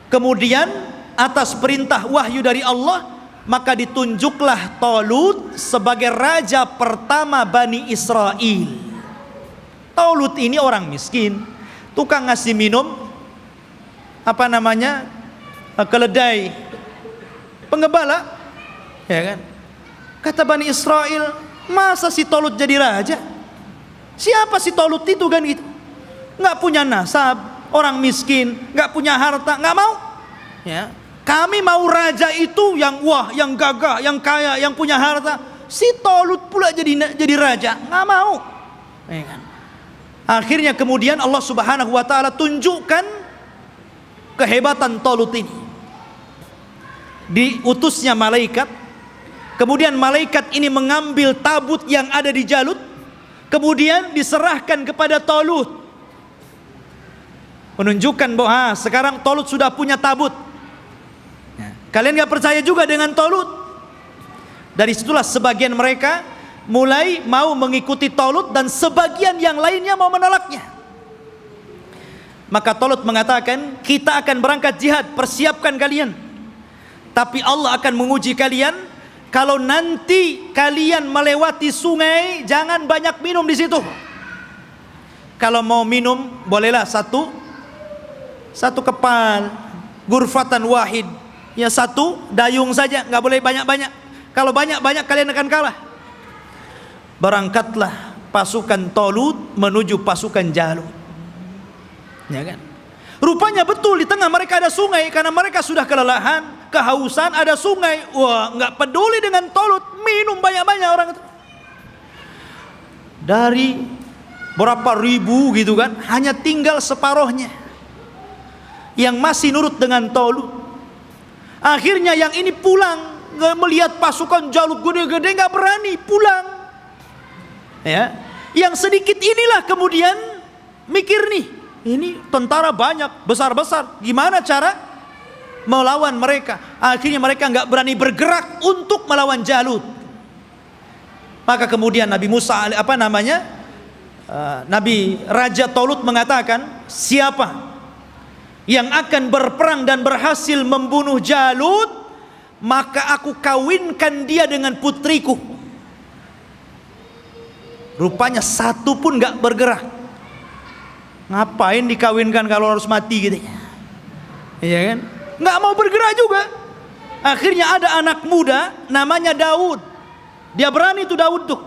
kemudian atas perintah wahyu dari Allah, maka ditunjuklah Talut sebagai raja pertama Bani Israel. Talut ini orang miskin, tukang ngasih minum keledai penggembala, ya kan? Kata Bani Israel, masa si Talut jadi raja? Siapa si Talut itu kan gitu? Nggak punya nasab, orang miskin, nggak punya harta, nggak mau. Ya, kami mau raja itu yang wah, yang gagah, yang kaya, yang punya harta. Si Talut pula jadi raja, nggak mau. Ya kan? Akhirnya kemudian Allah Subhanahu wa taala tunjukkan kehebatan Talut ini. Diutusnya malaikat, kemudian malaikat ini mengambil tabut yang ada di Jalut, kemudian diserahkan kepada Talut, menunjukkan bahwa sekarang Talut sudah punya tabut. Kalian gak percaya juga dengan Talut? Dari situlah sebagian mereka mulai mau mengikuti Talut dan sebagian yang lainnya mau menolaknya. Maka Talut mengatakan, kita akan berangkat jihad, persiapkan kalian. Tapi Allah akan menguji kalian. Kalau nanti kalian melewati sungai, jangan banyak minum di situ. Kalau mau minum, bolehlah satu kepal, gurfatan wahid, ya satu dayung saja, nggak boleh banyak-banyak. Kalau banyak-banyak kalian akan kalah. Berangkatlah pasukan Talut menuju pasukan Jalut. Ya kan? Rupanya betul di tengah mereka ada sungai, karena mereka sudah kelelahan, kehausan, ada sungai. Wah, nggak peduli dengan Talut, minum banyak-banyak orang itu. Dari berapa ribu gitu kan, hanya tinggal separohnya yang masih nurut dengan Talut. Akhirnya yang ini pulang, melihat pasukan Jalut gede-gede, nggak berani pulang. Ya, yang sedikit inilah kemudian mikir nih, ini tentara banyak, besar-besar, gimana cara melawan mereka? Akhirnya mereka nggak berani bergerak untuk melawan Jalut. Maka kemudian Nabi Musa, Nabi Raja Talut mengatakan, siapa yang akan berperang dan berhasil membunuh Jalut, maka aku kawinkan dia dengan putriku. Rupanya satu pun gak bergerak. Ngapain dikawinkan kalau harus mati gitu? Iya kan? Gak mau bergerak juga. Akhirnya ada anak muda namanya Daud. Dia berani tuh Daud tuh,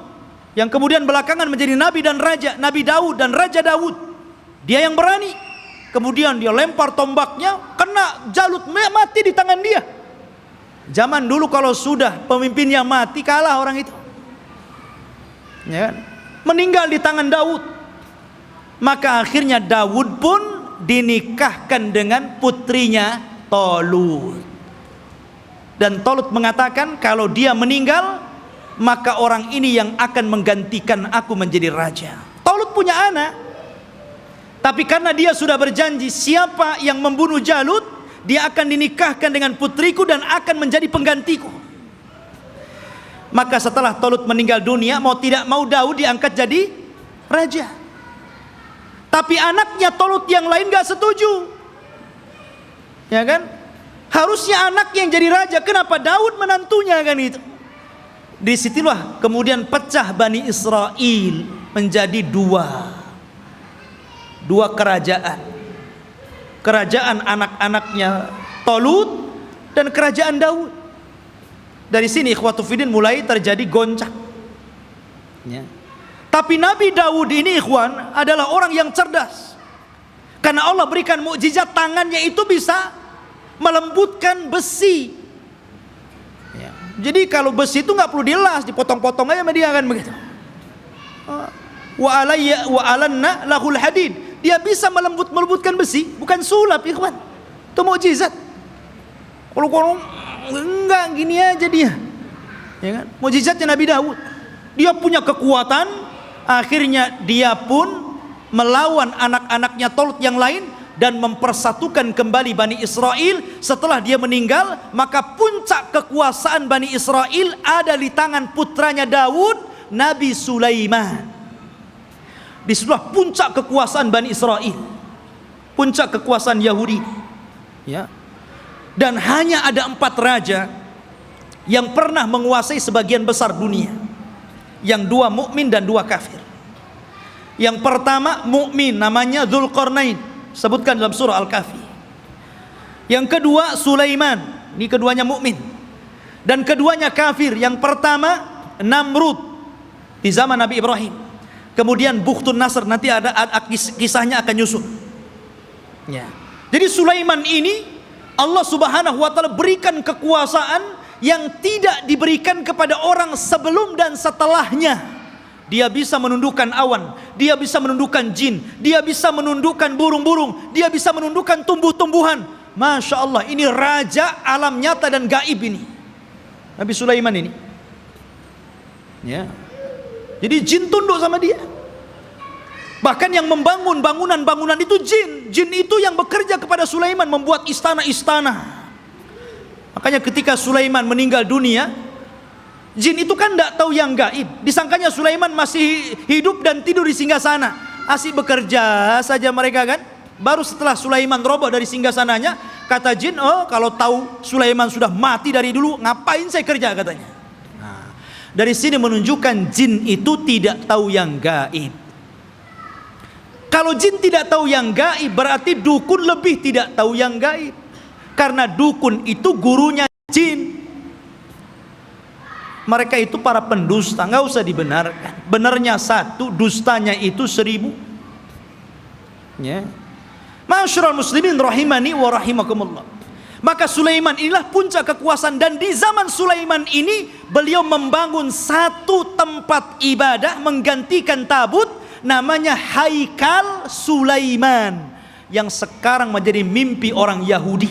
yang kemudian belakangan menjadi nabi dan raja, Nabi Daud dan Raja Daud. Dia yang berani. Kemudian dia lempar tombaknya, kena Jalut, mati di tangan dia. Zaman dulu kalau sudah pemimpinnya mati, kalah orang itu. Ya kan? Meninggal di tangan Daud. Maka akhirnya Daud pun dinikahkan dengan putrinya Talut. Dan Talut mengatakan, kalau dia meninggal, maka orang ini yang akan menggantikan aku menjadi raja. Talut punya anak, tapi karena dia sudah berjanji, siapa yang membunuh Jalut, dia akan dinikahkan dengan putriku dan akan menjadi penggantiku. Maka setelah Talut meninggal dunia, mau tidak mau Daud diangkat jadi raja. Tapi anaknya Talut yang lain gak setuju. Ya kan? Harusnya anak yang jadi raja, kenapa Daud menantunya kan itu? Disitulah kemudian pecah Bani Israel menjadi dua kerajaan. Kerajaan anak-anaknya Talut dan kerajaan Daud. Dari sini ikhwatu fiddin mulai terjadi goncang. Ya. Tapi Nabi Daud ini ikhwan adalah orang yang cerdas. Karena Allah berikan mukjizat, tangannya itu bisa melembutkan besi. Ya. Jadi kalau besi itu nggak perlu dilas, dipotong-potong aja sama dia kan begitu. Wa alanna lahul hadid. Dia bisa melembutkan besi, bukan sulap ikhwan. Itu mukjizat. Kalau enggak gini aja dia. Ya kan? Mukjizatnya Nabi Daud. Dia punya kekuatan, akhirnya dia pun melawan anak-anaknya Talut yang lain dan mempersatukan kembali Bani Israel. Setelah dia meninggal, maka puncak kekuasaan Bani Israel ada di tangan putranya Daud, Nabi Sulaiman. disitulah puncak kekuasaan Bani Israel, puncak kekuasaan Yahudi, ya. Dan hanya ada 4 raja yang pernah menguasai sebagian besar dunia, yang 2 mukmin dan 2 kafir. Yang pertama mukmin, namanya Dzulqarnain, sebutkan dalam surah Al-Kahfi. Yang kedua Sulaiman, ini keduanya mukmin, dan keduanya kafir. Yang pertama Namrud di zaman Nabi Ibrahim, kemudian Bukhtun Nasr, nanti ada kisahnya akan nyusul, ya. Jadi Sulaiman ini Allah Subhanahu wa taala berikan kekuasaan yang tidak diberikan kepada orang sebelum dan setelahnya. Dia bisa menundukkan awan, dia bisa menundukkan jin, dia bisa menundukkan burung-burung, dia bisa menundukkan tumbuh-tumbuhan. Masya Allah, ini raja alam nyata dan gaib ini, Nabi Sulaiman ini, ya. Jadi jin tunduk sama dia. Bahkan yang membangun bangunan-bangunan itu jin. Jin itu yang bekerja kepada Sulaiman, membuat istana-istana. Makanya ketika Sulaiman meninggal dunia, jin itu kan tidak tahu yang gaib. Disangkanya Sulaiman masih hidup dan tidur di singgasana. Asik bekerja saja mereka kan. Baru setelah Sulaiman roboh dari singgasananya, kata jin, oh kalau tahu Sulaiman sudah mati dari dulu, ngapain saya kerja, katanya. Nah, dari sini menunjukkan jin itu tidak tahu yang gaib. Kalau jin tidak tahu yang gaib, berarti dukun lebih tidak tahu yang gaib. Karena dukun itu gurunya jin. Mereka itu para pendusta, nggak usah dibenarkan. Benarnya 1, dustanya itu 1000. Ya. Ma'asyiral muslimin rahimani wa rahimakumullah. Maka Sulaiman inilah puncak kekuasaan, dan di zaman Sulaiman ini beliau membangun 1 tempat ibadah menggantikan tabut, namanya Haikal Sulaiman, yang sekarang menjadi mimpi orang Yahudi.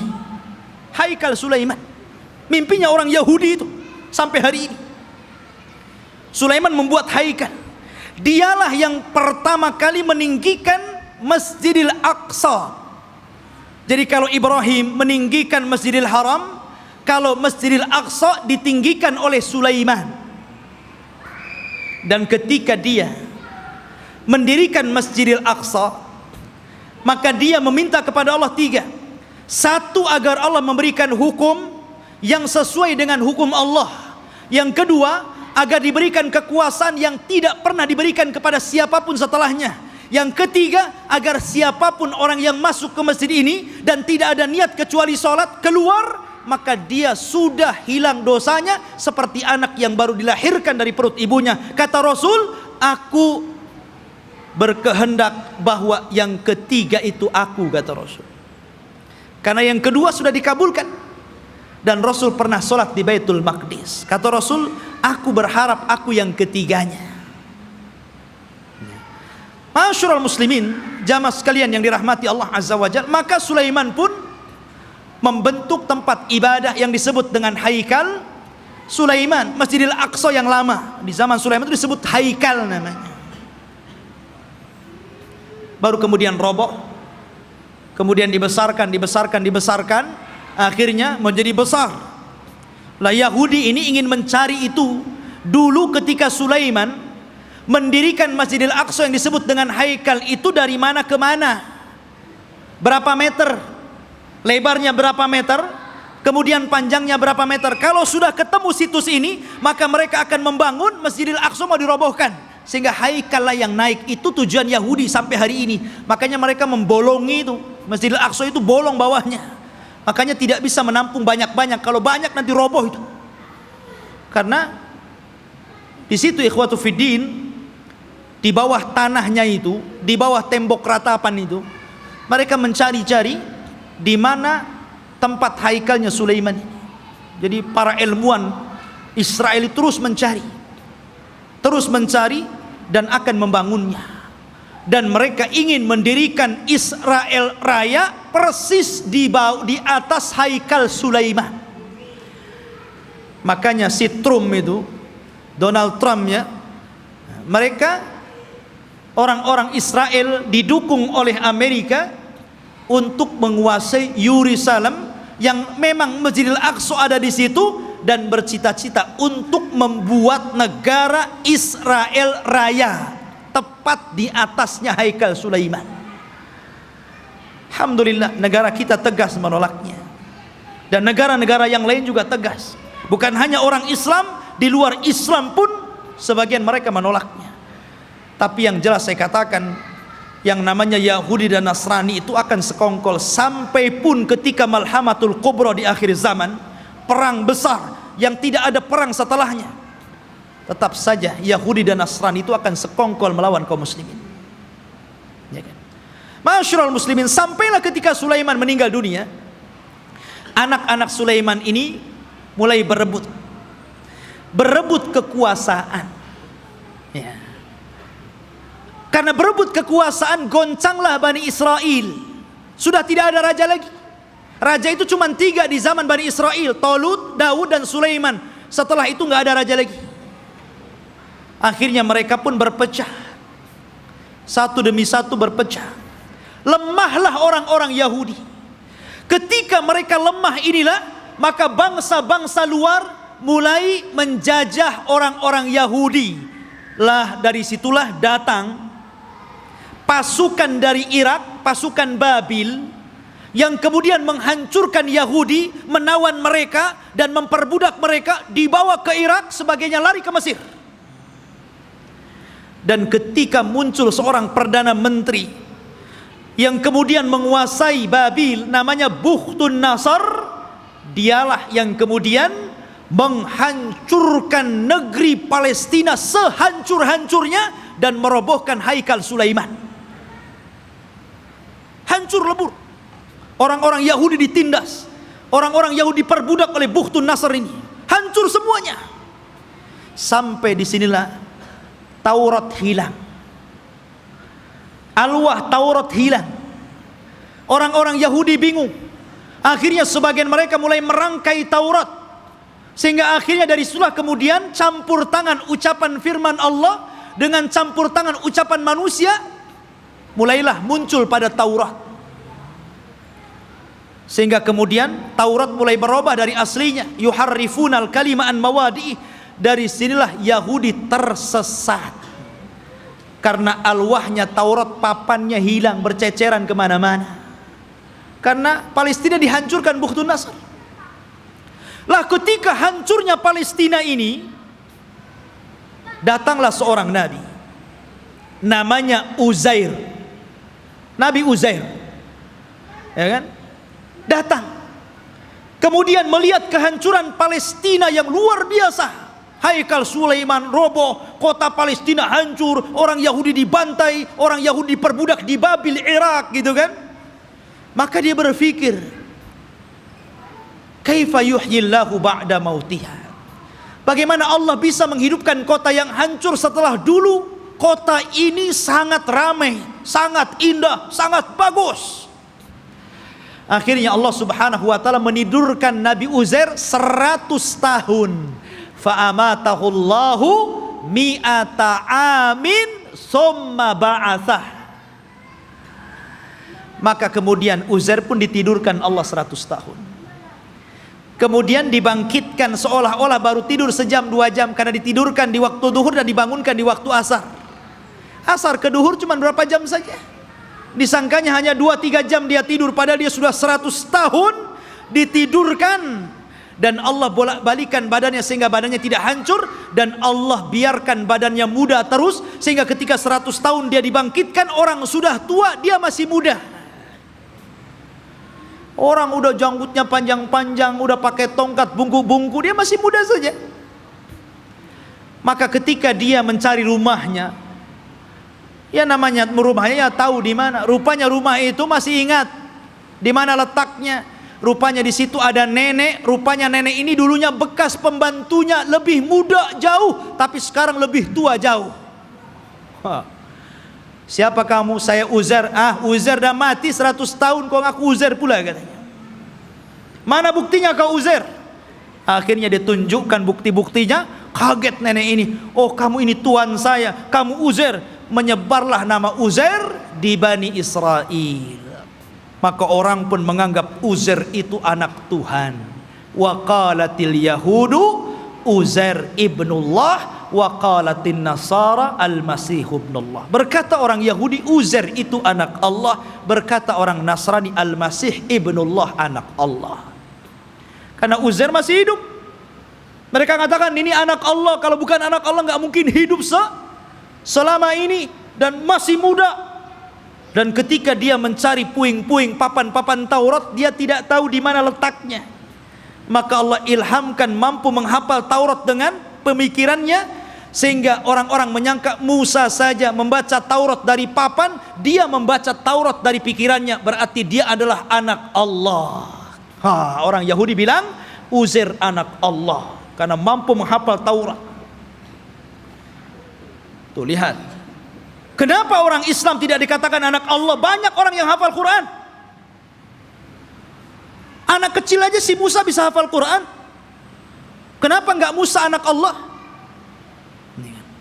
Haikal Sulaiman, mimpinya orang Yahudi itu sampai hari ini. Sulaiman membuat haikal. Dialah yang pertama kali meninggikan Masjidil Aqsa. Jadi kalau Ibrahim meninggikan Masjidil Haram, kalau Masjidil Aqsa ditinggikan oleh Sulaiman. Dan ketika dia mendirikan Masjidil Aqsa, maka dia meminta kepada Allah 3. 1, agar Allah memberikan hukum yang sesuai dengan hukum Allah. Yang kedua, agar diberikan kekuasaan yang tidak pernah diberikan kepada siapapun setelahnya. Yang ketiga, agar siapapun orang yang masuk ke masjid ini dan tidak ada niat kecuali sholat, keluar, maka dia sudah hilang dosanya seperti anak yang baru dilahirkan dari perut ibunya. Kata Rasul, aku berkehendak bahwa yang ketiga itu aku, kata Rasul. Karena yang kedua sudah dikabulkan. Dan Rasul pernah sholat di Baitul Maqdis. Kata Rasul, aku berharap aku yang ketiganya. Ma'asyiral muslimin, jamaah sekalian yang dirahmati Allah Azza wa Jalla, maka Sulaiman pun membentuk tempat ibadah yang disebut dengan Haikal Sulaiman, Masjidil Aqsa yang lama. Di zaman Sulaiman itu disebut Haikal namanya. Baru kemudian roboh, kemudian dibesarkan, akhirnya menjadi besar. Lah Yahudi ini ingin mencari itu. Dulu ketika Sulaiman mendirikan Masjidil Aqsa yang disebut dengan Haikal itu, dari mana ke mana, berapa meter, lebarnya berapa meter, kemudian panjangnya berapa meter. Kalau sudah ketemu situs ini, maka mereka akan membangun Masjidil Aqsa, mau dirobohkan. Sehingga Haikal lah yang naik. Itu tujuan Yahudi sampai hari ini. Makanya mereka membolongi itu. Masjidil Aqsa itu bolong bawahnya. Makanya tidak bisa menampung banyak-banyak. Kalau banyak nanti roboh itu. Karena di situ ikhwatu fiddin, di bawah tanahnya itu, di bawah tembok ratapan itu, mereka mencari-cari di mana tempat haikalnya Sulaiman ini. Jadi para ilmuwan Israel terus mencari dan akan membangunnya. Dan mereka ingin mendirikan Israel Raya persis di atas Haikal Sulaiman. Makanya si Trump itu, Donald Trump ya, mereka orang-orang Israel didukung oleh Amerika untuk menguasai Yerusalem, yang memang Masjidil Aqsa ada di situ, dan bercita-cita untuk membuat negara Israel Raya. tepat di atasnya haikal Sulaiman. Alhamdulillah, negara kita tegas menolaknya. Dan negara-negara yang lain juga tegas. Bukan hanya orang Islam, di luar Islam pun sebagian mereka menolaknya. Tapi yang jelas saya katakan, yang namanya Yahudi dan Nasrani itu akan sekongkol sampai pun ketika Malhamatul Kubra di akhir zaman, perang besar yang tidak ada perang setelahnya, tetap saja Yahudi dan Nasrani itu akan sekongkol melawan kaum muslimin. Ya kan? Masyarul muslimin, sampailah ketika Sulaiman meninggal dunia, anak-anak Sulaiman ini mulai berebut kekuasaan. Ya. Karena berebut kekuasaan, goncanglah Bani Israel. Sudah tidak ada raja lagi. Raja itu cuma 3 di zaman Bani Israel, Tolut, Daud, dan Sulaiman. Setelah itu nggak ada raja lagi. Akhirnya mereka pun berpecah, satu demi satu berpecah. Lemahlah orang-orang Yahudi. Ketika mereka lemah inilah, maka bangsa-bangsa luar mulai menjajah orang-orang Yahudi. Lah dari situlah datang pasukan dari Irak, pasukan Babil, yang kemudian menghancurkan Yahudi, menawan mereka dan memperbudak mereka, dibawa ke Irak, sebagainya lari ke Mesir. Dan ketika muncul seorang perdana menteri yang kemudian menguasai Babil, namanya Bukhtun Nasr, dialah yang kemudian menghancurkan negeri Palestina sehancur-hancurnya dan merobohkan haikal Sulaiman. Hancur lebur. Orang-orang Yahudi ditindas, orang-orang Yahudi diperbudak oleh Bukhtun Nasr ini. Hancur semuanya. Sampai disinilah Taurat hilang. Alwah Taurat hilang. Orang-orang Yahudi bingung. Akhirnya sebagian mereka mulai merangkai Taurat, sehingga akhirnya dari situlah kemudian campur tangan ucapan firman Allah dengan campur tangan ucapan manusia, mulailah muncul pada Taurat. Sehingga kemudian Taurat mulai berubah dari aslinya, yuharrifunal kalima an mawadi. Dari sinilah Yahudi tersesat, karena alwahnya Taurat, papannya hilang, berceceran kemana-mana. Karena Palestina dihancurkan Bukhtun Nasr. Lah ketika hancurnya Palestina ini, datanglah seorang nabi, namanya Uzair. Nabi Uzair, ya kan? Datang, kemudian melihat kehancuran Palestina yang luar biasa. Haikal Sulaiman roboh, kota Palestina hancur, orang Yahudi dibantai, orang Yahudi diperbudak di Babil, Irak, gitu kan? Maka dia berpikir, kaifa yuhyillahu ba'da mautiha? Bagaimana Allah bisa menghidupkan kota yang hancur setelah dulu kota ini sangat ramai, sangat indah, sangat bagus. Akhirnya Allah Subhanahu wa taala menidurkan Nabi Uzair 100 tahun. Fa amatahullahu mi'ata amin summa ba'atsah. Maka kemudian Uzair pun ditidurkan Allah 100 tahun. Kemudian dibangkitkan seolah-olah baru tidur sejam 2 jam, karena ditidurkan di waktu duhur dan dibangunkan di waktu asar. Asar ke duhur cuma berapa jam saja. Disangkanya hanya 2-3 jam dia tidur, padahal dia sudah 100 tahun ditidurkan. Dan Allah bolak-balikan badannya sehingga badannya tidak hancur, dan Allah biarkan badannya muda terus, sehingga ketika 100 tahun dia dibangkitkan, orang sudah tua dia masih muda. Orang udah janggutnya panjang-panjang, udah pakai tongkat bungku-bungku, dia masih muda saja. Maka ketika dia mencari rumahnya, ya namanya rumahnya ya tahu di mana. Rupanya rumah itu masih ingat di mana letaknya. Rupanya di situ ada nenek. Rupanya nenek ini dulunya bekas pembantunya, lebih muda jauh, tapi sekarang lebih tua jauh. Siapa kamu? Saya Uzair. Uzair dah mati 100 tahun, kau ngaku Uzair pula, katanya. Mana buktinya kau Uzair? Akhirnya ditunjukkan bukti-buktinya. Kaget nenek ini. Oh, kamu ini tuan saya, kamu Uzair. Menyebarlah nama Uzair di Bani Israel. Maka orang pun menganggap Uzair itu anak Tuhan. Wa qalatil yahudu Uzair ibnullah wa qalatin nasara al-masih ibnullah. Berkata orang Yahudi Uzair itu anak Allah, berkata orang Nasrani al-Masih ibnullah, anak Allah. Karena Uzair masih hidup. Mereka katakan ini anak Allah, kalau bukan anak Allah nggak mungkin hidup selama ini dan masih muda. Dan ketika dia mencari puing-puing papan-papan Taurat, dia tidak tahu di mana letaknya. Maka Allah ilhamkan mampu menghafal Taurat dengan pemikirannya, sehingga orang-orang menyangka Musa saja membaca Taurat dari papan, dia membaca Taurat dari pikirannya, berarti dia adalah anak Allah. Orang Yahudi bilang Uzair anak Allah karena mampu menghafal Taurat. Tuh lihat. Kenapa orang Islam tidak dikatakan anak Allah? Banyak orang yang hafal Quran. Anak kecil aja si Musa bisa hafal Quran. Kenapa enggak Musa anak Allah?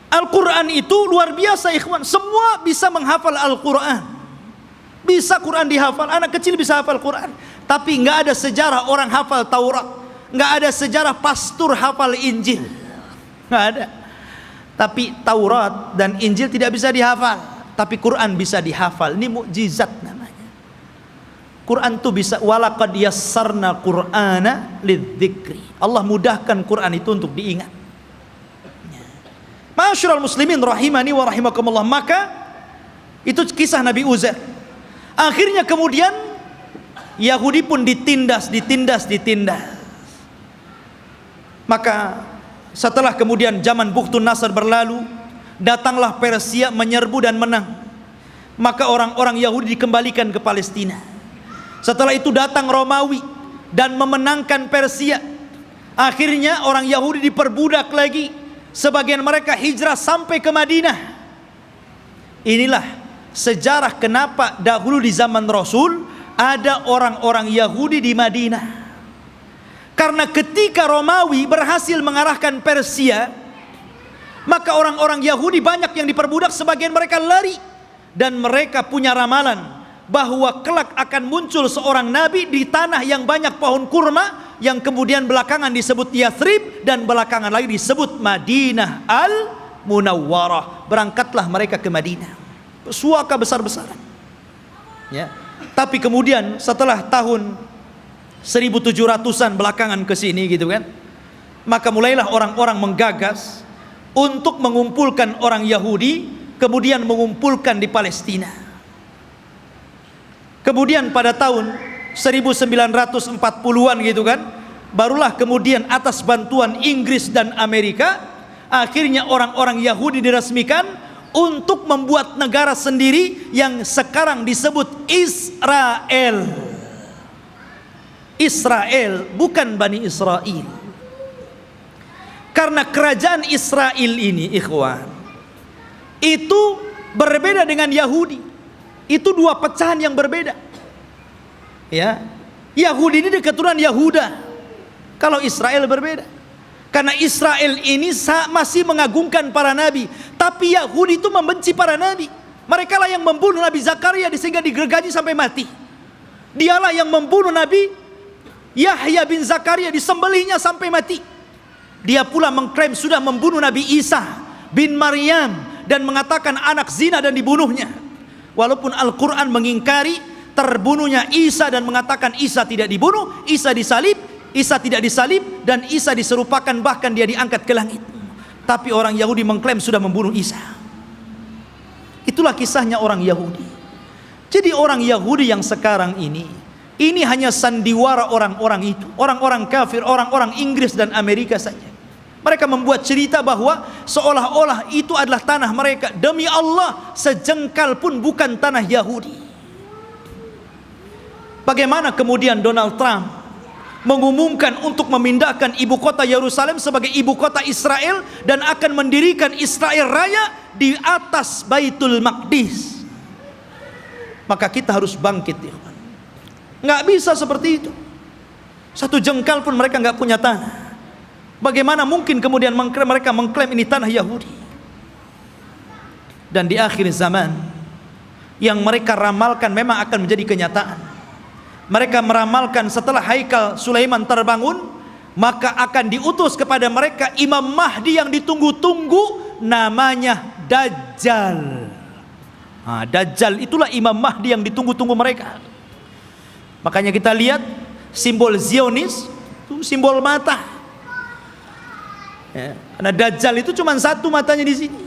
Al-Quran itu luar biasa ikhwan. Semua bisa menghafal Al-Quran. Bisa Quran dihafal. Anak kecil bisa hafal Quran. Tapi enggak ada sejarah orang hafal Taurat. Enggak ada sejarah pastor hafal Injil. Enggak ada. Tapi Taurat dan Injil tidak bisa dihafal, tapi Quran bisa dihafal. Ini mukjizat namanya. Quran itu bisa, walaqad yassarna Qur'ana lidzikri. Allah mudahkan Quran itu untuk diingat. Ma'asyiral muslimin rahimani wa rahimakumullah. Maka itu kisah Nabi Uzair. Akhirnya kemudian Yahudi pun ditindas. Maka setelah kemudian zaman Bukhtun Nasr berlalu, datanglah Persia menyerbu dan menang. Maka orang-orang Yahudi dikembalikan ke Palestina. Setelah itu datang Romawi dan memenangkan Persia. Akhirnya orang Yahudi diperbudak lagi. Sebagian mereka hijrah sampai ke Madinah. Inilah sejarah kenapa dahulu di zaman Rasul ada orang-orang Yahudi di Madinah. Karena ketika Romawi berhasil mengarahkan Persia, maka orang-orang Yahudi banyak yang diperbudak, sebagian mereka lari. Dan mereka punya ramalan bahwa kelak akan muncul seorang nabi di tanah yang banyak pohon kurma, yang kemudian belakangan disebut Yathrib dan belakangan lagi disebut Madinah Al-Munawwarah. Berangkatlah mereka ke Madinah, suaka besar-besaran. Ya. Tapi kemudian setelah tahun 1700-an belakangan ke sini gitu kan, maka mulailah orang-orang menggagas untuk mengumpulkan orang Yahudi, kemudian mengumpulkan di Palestina. Kemudian pada tahun 1940-an gitu kan, barulah kemudian atas bantuan Inggris dan Amerika, akhirnya orang-orang Yahudi diresmikan untuk membuat negara sendiri yang sekarang disebut Israel. Israel, bukan Bani Israel. Karena kerajaan Israel ini ikhwan, itu berbeda dengan Yahudi. Itu dua pecahan yang berbeda. Ya, Yahudi ini keturunan Yahuda. Kalau Israel berbeda. Karena Israel ini masih mengagungkan para nabi, tapi Yahudi itu membenci para nabi. Mereka lah yang membunuh Nabi Zakaria sehingga digergaji sampai mati. Dialah yang membunuh Nabi Yahya bin Zakaria, disembelihnya sampai mati. Dia pula mengklaim sudah membunuh Nabi Isa bin Maryam dan mengatakan anak zina dan dibunuhnya. Walaupun Al-Quran mengingkari terbunuhnya Isa dan mengatakan Isa tidak dibunuh, Isa disalib, Isa tidak disalib, dan Isa diserupakan bahkan dia diangkat ke langit. Tapi orang Yahudi mengklaim sudah membunuh Isa. Itulah kisahnya orang Yahudi. Jadi orang Yahudi yang sekarang ini hanya sandiwara orang-orang itu, orang-orang kafir, orang-orang Inggris dan Amerika saja. Mereka membuat cerita bahwa seolah-olah itu adalah tanah mereka. Demi Allah, sejengkal pun bukan tanah Yahudi. Bagaimana kemudian Donald Trump mengumumkan untuk memindahkan ibu kota Yerusalem sebagai ibu kota Israel dan akan mendirikan Israel Raya di atas Baitul Maqdis. Maka kita harus bangkit ya. Nggak bisa seperti itu. Satu jengkal pun mereka nggak punya tanah. Bagaimana mungkin kemudian mereka mengklaim ini tanah Yahudi? Dan di akhir zaman yang mereka ramalkan memang akan menjadi kenyataan. Mereka meramalkan setelah Haikal Sulaiman terbangun, maka akan diutus kepada mereka Imam Mahdi yang ditunggu-tunggu, namanya Dajjal. Dajjal itulah Imam Mahdi yang ditunggu-tunggu mereka. Makanya kita lihat simbol Zionis itu simbol mata. Karena Dajjal itu cuma satu matanya di sini.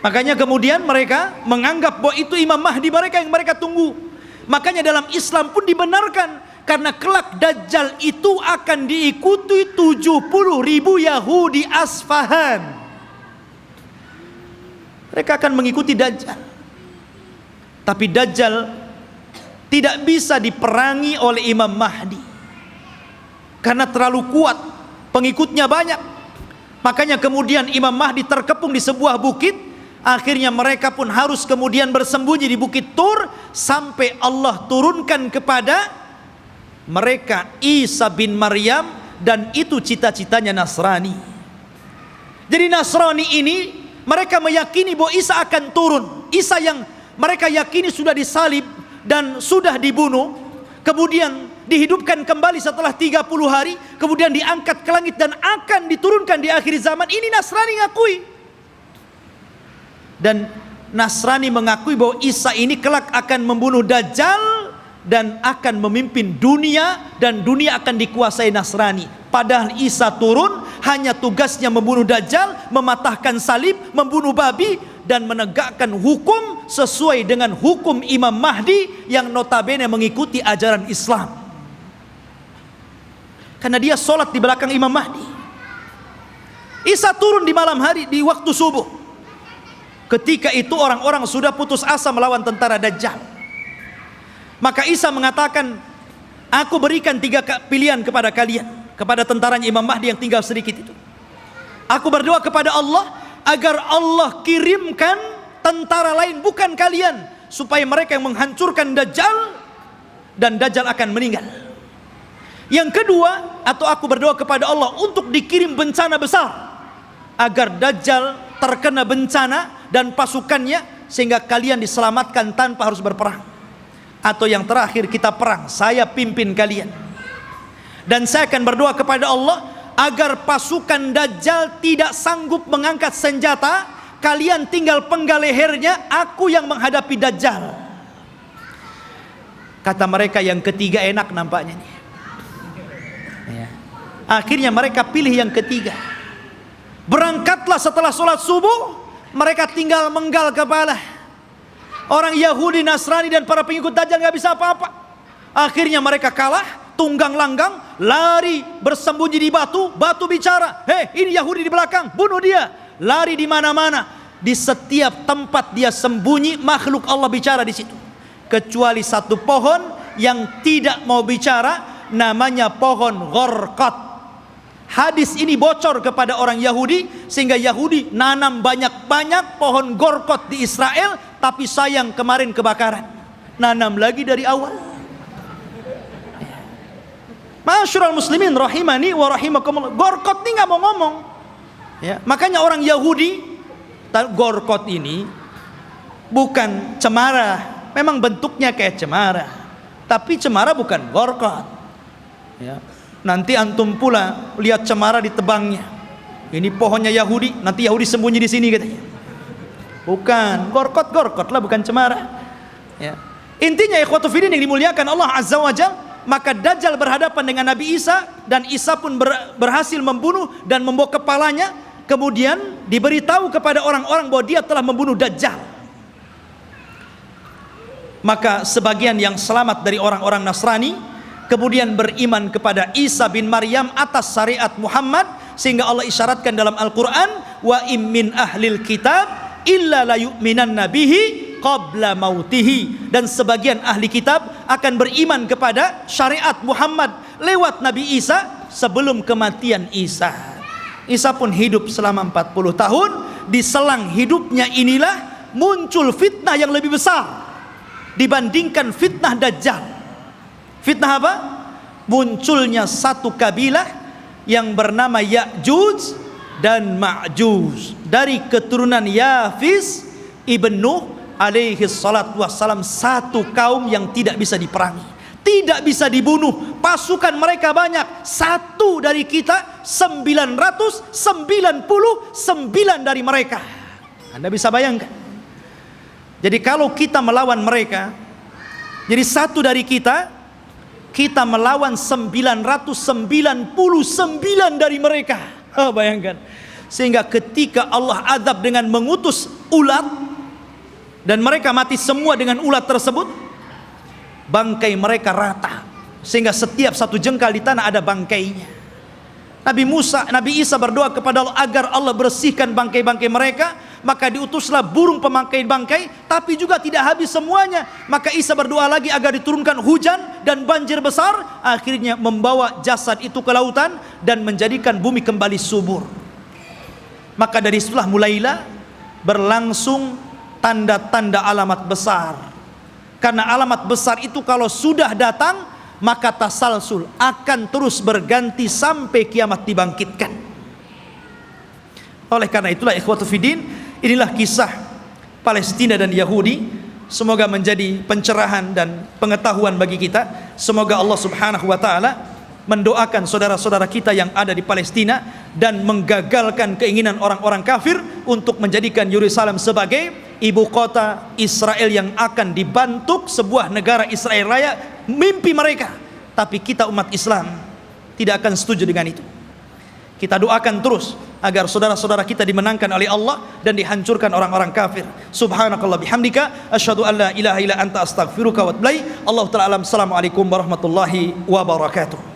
Makanya kemudian mereka menganggap bahwa itu Imam Mahdi mereka yang mereka tunggu. Makanya dalam Islam pun dibenarkan, karena kelak Dajjal itu akan diikuti 70.000 Yahudi Asfahan. Mereka akan mengikuti Dajjal. Tapi Dajjal tidak bisa diperangi oleh Imam Mahdi, karena terlalu kuat, pengikutnya banyak. Makanya kemudian Imam Mahdi terkepung di sebuah bukit. Akhirnya mereka pun harus kemudian bersembunyi di Bukit Tur, sampai Allah turunkan kepada mereka Isa bin Maryam, dan itu cita-citanya Nasrani. Jadi Nasrani ini mereka meyakini bahwa Isa akan turun. Isa yang mereka yakini sudah disalib dan sudah dibunuh, kemudian dihidupkan kembali setelah 30 hari, kemudian diangkat ke langit dan akan diturunkan di akhir zaman. Ini Nasrani ngakui. Dan Nasrani mengakui bahwa Isa ini kelak akan membunuh Dajjal dan akan memimpin dunia, dan dunia akan dikuasai Nasrani. Padahal Isa turun hanya tugasnya membunuh Dajjal, mematahkan salib, membunuh babi, dan menegakkan hukum sesuai dengan hukum Imam Mahdi yang notabene mengikuti ajaran Islam. Karena dia sholat di belakang Imam Mahdi. Isa turun di malam hari, di waktu subuh. Ketika itu orang-orang sudah putus asa melawan tentara Dajjal. Maka Isa mengatakan, aku berikan 3 pilihan kepada kalian, kepada tentaranya Imam Mahdi yang tinggal sedikit itu. Aku berdoa kepada Allah agar Allah kirimkan tentara lain bukan kalian, supaya mereka yang menghancurkan Dajjal, dan Dajjal akan meninggal. Yang kedua, atau aku berdoa kepada Allah untuk dikirim bencana besar, agar Dajjal terkena bencana dan pasukannya, sehingga kalian diselamatkan tanpa harus berperang. Atau yang terakhir, kita perang, saya pimpin kalian. Dan saya akan berdoa kepada Allah agar pasukan Dajjal tidak sanggup mengangkat senjata, kalian tinggal penggal lehernya, aku yang menghadapi Dajjal. Kata mereka yang ketiga enak nampaknya nih. Akhirnya mereka pilih yang ketiga. Berangkatlah setelah sholat subuh, mereka tinggal menggal kepala. Orang Yahudi, Nasrani, dan para pengikut Dajjal gak bisa apa-apa. Akhirnya mereka kalah, tunggang langgang, lari bersembunyi di batu. Batu bicara, hei ini Yahudi di belakang, bunuh dia. Lari di mana-mana, di setiap tempat dia sembunyi, makhluk Allah bicara di situ. Kecuali satu pohon yang tidak mau bicara, namanya pohon Gharqad. Hadis ini bocor kepada orang Yahudi, sehingga Yahudi nanam banyak-banyak pohon Gharqad di Israel. Tapi sayang kemarin kebakaran, nanam lagi dari awal. Ma'asyiral muslimin rahimani wa rahimakumullah, Gharqad ini nggak mau ngomong. Makanya orang Yahudi, Gharqad ini bukan cemara, memang bentuknya kayak cemara, tapi cemara bukan Gharqad. Nanti antum pula lihat cemara ditebangnya. Ini pohonnya Yahudi, nanti Yahudi sembunyi di sini katanya. Bukan, Gharqad lah, bukan cemara. Intinya ikhwatu fiddin yang dimuliakan Allah Azza wa Jalla, maka Dajjal berhadapan dengan Nabi Isa, dan Isa pun berhasil membunuh dan membawa kepalanya. Kemudian diberitahu kepada orang-orang bahwa dia telah membunuh Dajjal. Maka sebagian yang selamat dari orang-orang Nasrani kemudian beriman kepada Isa bin Maryam atas syariat Muhammad, sehingga Allah isyaratkan dalam Al-Quran, wa immin ahlil kitab illa la yu'minanna bihi qabla mautihi. Dan sebagian ahli kitab akan beriman kepada syariat Muhammad lewat Nabi Isa sebelum kematian Isa. Isa pun hidup selama 40 tahun. Di selang hidupnya inilah muncul fitnah yang lebih besar dibandingkan fitnah Dajjal. Fitnah apa? Munculnya satu kabilah yang bernama Ya'juj dan Ma'juj, dari keturunan Yafis ibn Nuh alaihi salatu wassalam. Satu kaum yang tidak bisa diperangi, tidak bisa dibunuh, pasukan mereka banyak, satu dari kita 999 dari mereka. Anda bisa bayangkan. Jadi kalau kita melawan mereka, jadi satu dari kita melawan 999 dari mereka. Bayangkan. Sehingga ketika Allah azab dengan mengutus ulat dan mereka mati semua dengan ulat tersebut, bangkai mereka rata, sehingga setiap satu jengkal di tanah ada bangkainya. Nabi Isa berdoa kepada Allah agar Allah bersihkan bangkai-bangkai mereka, maka diutuslah burung pemangkai bangkai, tapi juga tidak habis semuanya. Maka Isa berdoa lagi agar diturunkan hujan dan banjir besar, akhirnya membawa jasad itu ke lautan dan menjadikan bumi kembali subur. Maka dari situlah mulailah berlangsung tanda-tanda alamat besar. Karena alamat besar itu kalau sudah datang, maka tasalsul akan terus berganti sampai kiamat dibangkitkan. Oleh karena itulah ikhwatu fiddin, inilah kisah Palestina dan Yahudi. Semoga menjadi pencerahan dan pengetahuan bagi kita. Semoga Allah subhanahu wa ta'ala mendoakan saudara-saudara kita yang ada di Palestina dan menggagalkan keinginan orang-orang kafir untuk menjadikan Yerusalem sebagai ibu kota Israel yang akan dibentuk sebuah negara Israel Raya. Mimpi mereka, tapi kita umat Islam tidak akan setuju dengan itu. Kita doakan terus agar saudara-saudara kita dimenangkan oleh Allah dan dihancurkan orang-orang kafir. Subhanakallah bihamdika asyhadu an la ilaha illa anta astaghfiruka wa atubu ilaik. Allahu ta'ala alam. Assalamualaikum warahmatullahi wabarakatuh.